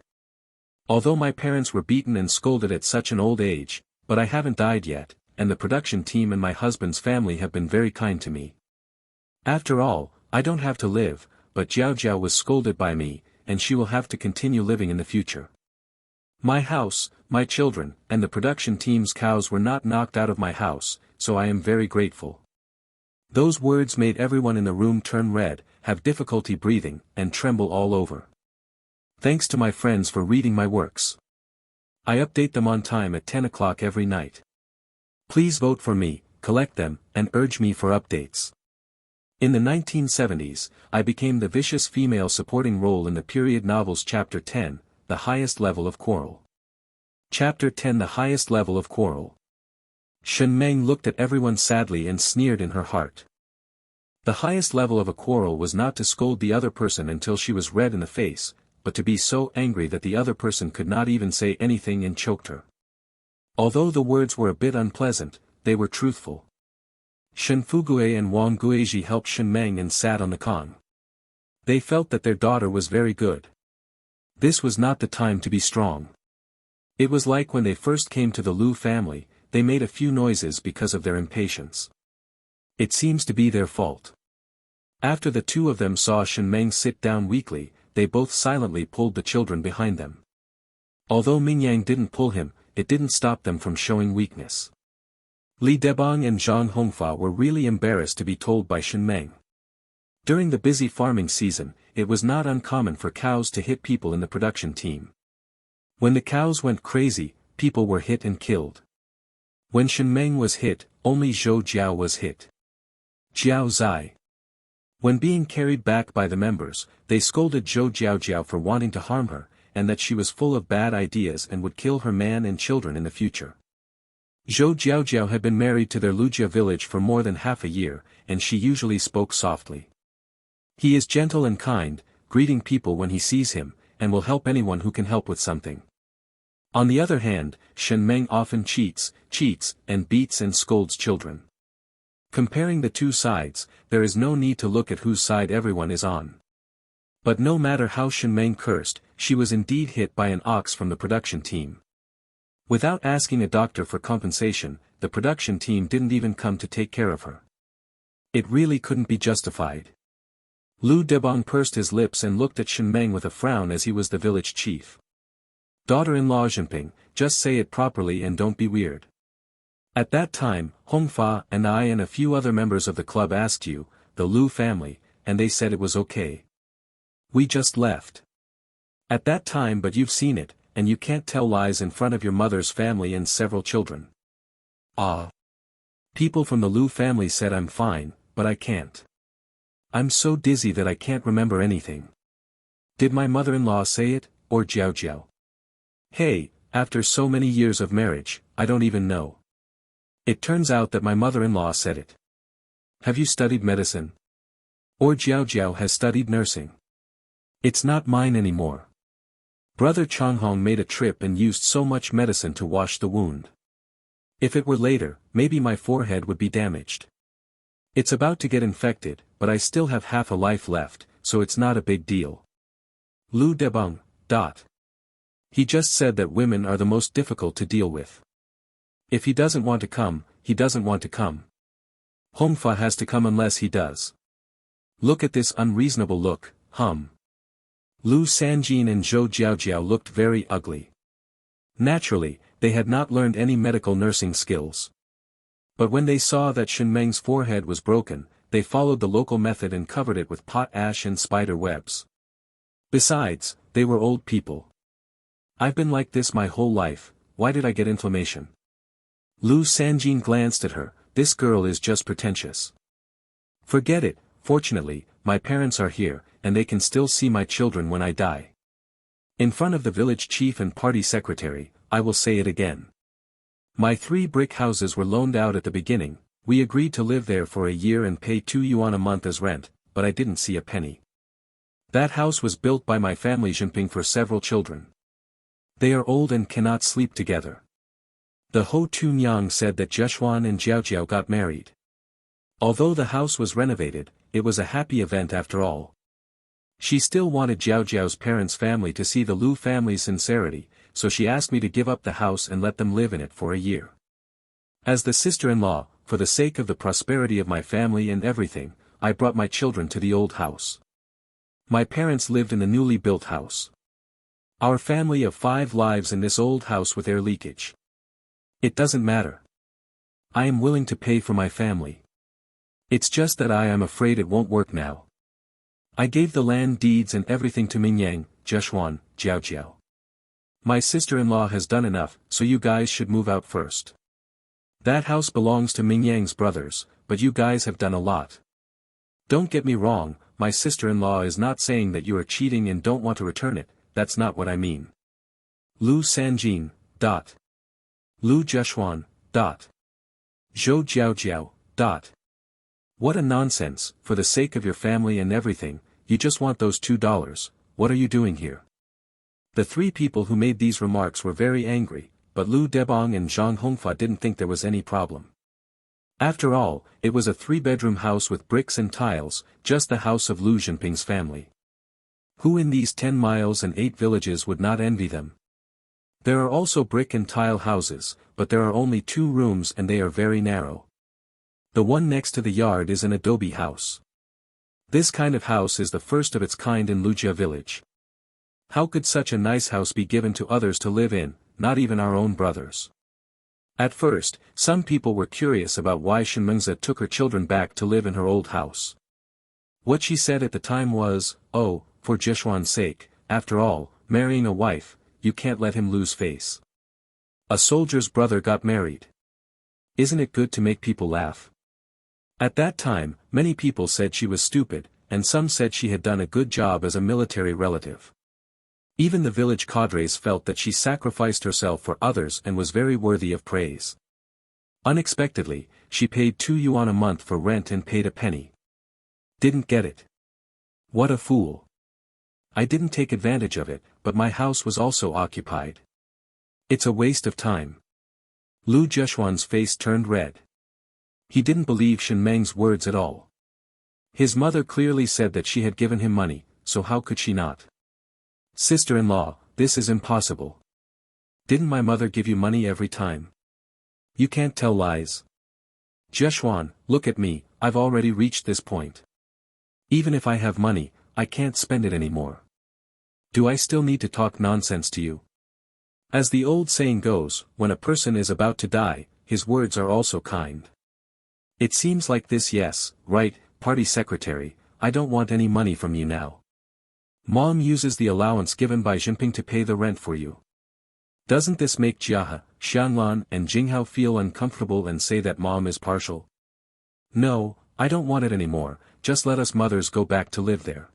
Although my parents were beaten and scolded at such an old age, but I haven't died yet, and the production team and my husband's family have been very kind to me. After all, I don't have to live, but Jiao Jiao was scolded by me, and she will have to continue living in the future. My house, my children, and the production team's cows were not knocked out of my house, so I am very grateful. Those words made everyone in the room turn red, have difficulty breathing, and tremble all over. Thanks to my friends for reading my works. I update them on time at 10 o'clock every night. Please vote for me, collect them, and urge me for updates. In the 1970s, I became the vicious female supporting role in the period novels Chapter 10, The Highest Level of Quarrel. Chapter 10 The Highest Level of Quarrel. Shen Meng looked at everyone sadly and sneered in her heart. The highest level of a quarrel was not to scold the other person until she was red in the face, but to be so angry that the other person could not even say anything and choked her. Although the words were a bit unpleasant, they were truthful. Shen Fugue and Wang Guizhi helped Shen Meng and sat on the Kong. They felt that their daughter was very good. This was not the time to be strong. It was like when they first came to the Lu family, they made a few noises because of their impatience. It seems to be their fault. After the two of them saw Shen Meng sit down weakly, they both silently pulled the children behind them. Although Mingyang didn't pull him, it didn't stop them from showing weakness. Li Debang and Zhang Hongfa were really embarrassed to be told by Shen Meng. During the busy farming season, it was not uncommon for cows to hit people in the production team. When the cows went crazy, people were hit and killed. When Shen Meng was hit, only Zhou Jiao was hit. Jiao Zai. When being carried back by the members, they scolded Zhou Jiaojiao for wanting to harm her, and that she was full of bad ideas and would kill her man and children in the future. Zhou Jiaojiao had been married to their Lujia village for more than half a year, and she usually spoke softly. He is gentle and kind, greeting people when he sees him, and will help anyone who can help with something. On the other hand, Shen Meng often cheats, and beats and scolds children. Comparing the two sides, there is no need to look at whose side everyone is on. But no matter how Shen Meng cursed, she was indeed hit by an ox from the production team. Without asking a doctor for compensation, the production team didn't even come to take care of her. It really couldn't be justified. Lu Debang pursed his lips and looked at Shen Meng with a frown as he was the village chief. Daughter-in-law Jinping, just say it properly and don't be weird. At that time, Hong Fa and I and a few other members of the club asked you, the Lu family, and they said it was okay. We just left. At that time, but you've seen it, and you can't tell lies in front of your mother's family and several children. People from the Lu family said I'm fine, but I can't. I'm so dizzy that I can't remember anything. Did my mother-in-law say it, or Jiao Jiao? Hey, after so many years of marriage, I don't even know. It turns out that my mother-in-law said it. Have you studied medicine? Or Jiao Jiao has studied nursing. It's not mine anymore. Brother Changhong made a trip and used so much medicine to wash the wound. If it were later, maybe my forehead would be damaged. It's about to get infected, but I still have half a life left, so it's not a big deal. Lu Debang. He just said that women are the most difficult to deal with. If he doesn't want to come, he doesn't want to come. Hongfa has to come unless he does. Look at this unreasonable look, Lu Sanjin and Zhou Jiaojiao looked very ugly. Naturally, they had not learned any medical nursing skills. But when they saw that Shenmeng's forehead was broken, they followed the local method and covered it with pot ash and spider webs. Besides, they were old people. I've been like this my whole life, why did I get inflammation? Lu Sanjin glanced at her, this girl is just pretentious. Forget it, fortunately, my parents are here, and they can still see my children when I die. In front of the village chief and party secretary, I will say it again. My 3 brick houses were loaned out at the beginning, we agreed to live there for a year and pay 2 yuan a month as rent, but I didn't see a penny. That house was built by my family Jinping for several children. They are old and cannot sleep together. The Ho Tunyang said that Jeshuan and Jiaojiao got married. Although the house was renovated, it was a happy event after all. She still wanted Jiaojiao's parents' family to see the Lu family's sincerity, so she asked me to give up the house and let them live in it for a year. As the sister-in-law, for the sake of the prosperity of my family and everything, I brought my children to the old house. My parents lived in the newly built house. Our family of 5 lives in this old house with air leakage. It doesn't matter. I am willing to pay for my family. It's just that I am afraid it won't work now. I gave the land deeds and everything to Mingyang, Jeshuan, Jiaojiao. My sister-in-law has done enough, so you guys should move out first. That house belongs to Mingyang's brothers, but you guys have done a lot. Don't get me wrong, my sister-in-law is not saying that you are cheating and don't want to return it, that's not what I mean. Lu Sanjin. Lu Jeshuan. Zhou Jiaojiao. What a nonsense, for the sake of your family and everything, you just want those $2, what are you doing here? The 3 people who made these remarks were very angry, but Lu Debang and Zhang Hongfa didn't think there was any problem. After all, it was a 3-bedroom house with bricks and tiles, just the house of Lu Jinping's family. Who in these 10 miles and 8 villages would not envy them? There are also brick and tile houses, but there are only 2 rooms and they are very narrow. The one next to the yard is an adobe house. This kind of house is the first of its kind in Lujia village. How could such a nice house be given to others to live in, not even our own brothers? At first, some people were curious about why Shenmengza took her children back to live in her old house. What she said at the time was, oh, for Jeshuan's sake, after all, marrying a wife, you can't let him lose face. A soldier's brother got married. Isn't it good to make people laugh? At that time, many people said she was stupid, and some said she had done a good job as a military relative. Even the village cadres felt that she sacrificed herself for others and was very worthy of praise. Unexpectedly, she paid 2 yuan a month for rent and paid a penny. Didn't get it. What a fool. I didn't take advantage of it, but my house was also occupied. It's a waste of time. Lu Jeshuan's face turned red. He didn't believe Shenmeng's words at all. His mother clearly said that she had given him money, so how could she not? Sister-in-law, this is impossible. Didn't my mother give you money every time? You can't tell lies. Jeshuan, look at me, I've already reached this point. Even if I have money, I can't spend it anymore. Do I still need to talk nonsense to you? As the old saying goes, when a person is about to die, his words are also kind. It seems like this. Yes, right, party secretary, I don't want any money from you now. Mom uses the allowance given by Jinping to pay the rent for you. Doesn't this make Jiahe, Xianglan and Jinghao feel uncomfortable and say that mom is partial? No, I don't want it anymore, just let us mothers go back to live there.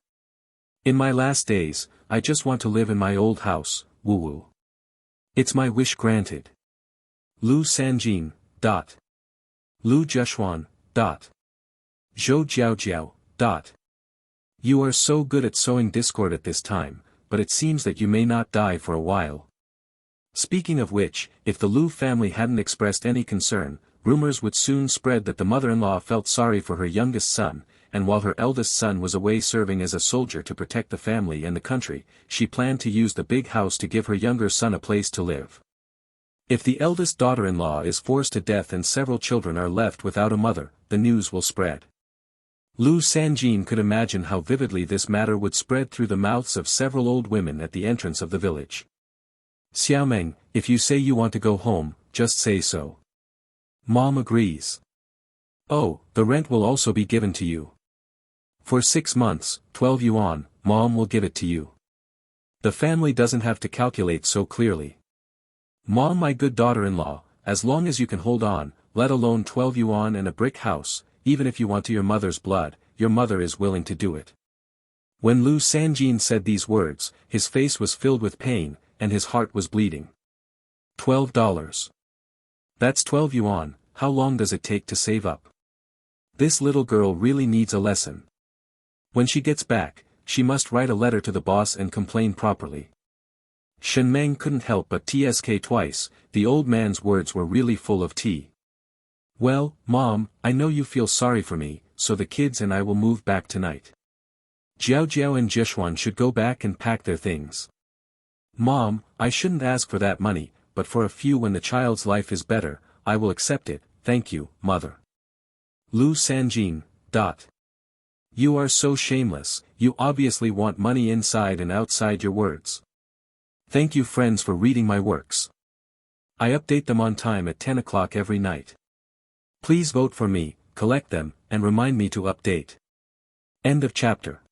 In my last days, I just want to live in my old house, woo-woo. It's my wish granted. Lu Sanjin, dot. Lu Zheshuan, dot. Zhou Jiaojiao, dot. You are so good at sowing discord at this time, but it seems that you may not die for a while. Speaking of which, if the Lu family hadn't expressed any concern, rumors would soon spread that the mother-in-law felt sorry for her youngest son, and while her eldest son was away serving as a soldier to protect the family and the country, she planned to use the big house to give her younger son a place to live. If the eldest daughter-in-law is forced to death and several children are left without a mother, the news will spread. Lu Sanjin could imagine how vividly this matter would spread through the mouths of several old women at the entrance of the village. Xiaomeng, if you say you want to go home, just say so. Mom agrees. Oh, the rent will also be given to you. For 6 months, 12 yuan, Mom will give it to you. The family doesn't have to calculate so clearly. Mom, my good daughter-in-law, as long as you can hold on, let alone 12 yuan and a brick house, even if you want to your mother's blood, your mother is willing to do it. When Lu Sanjin said these words, his face was filled with pain, and his heart was bleeding. $12. That's 12 yuan, how long does it take to save up? This little girl really needs a lesson. When she gets back, she must write a letter to the boss and complain properly. Shenmeng couldn't help but tsk twice, the old man's words were really full of tea. Well, Mom, I know you feel sorry for me, so the kids and I will move back tonight. Jiao and Jishuan should go back and pack their things. Mom, I shouldn't ask for that money, but for a few when the child's life is better, I will accept it, thank you, Mother. Lu Sanjin, dot. You are so shameless, you obviously want money inside and outside your words. Thank you friends for reading my works. I update them on time at 10 o'clock every night. Please vote for me, collect them, and remind me to update. End of chapter.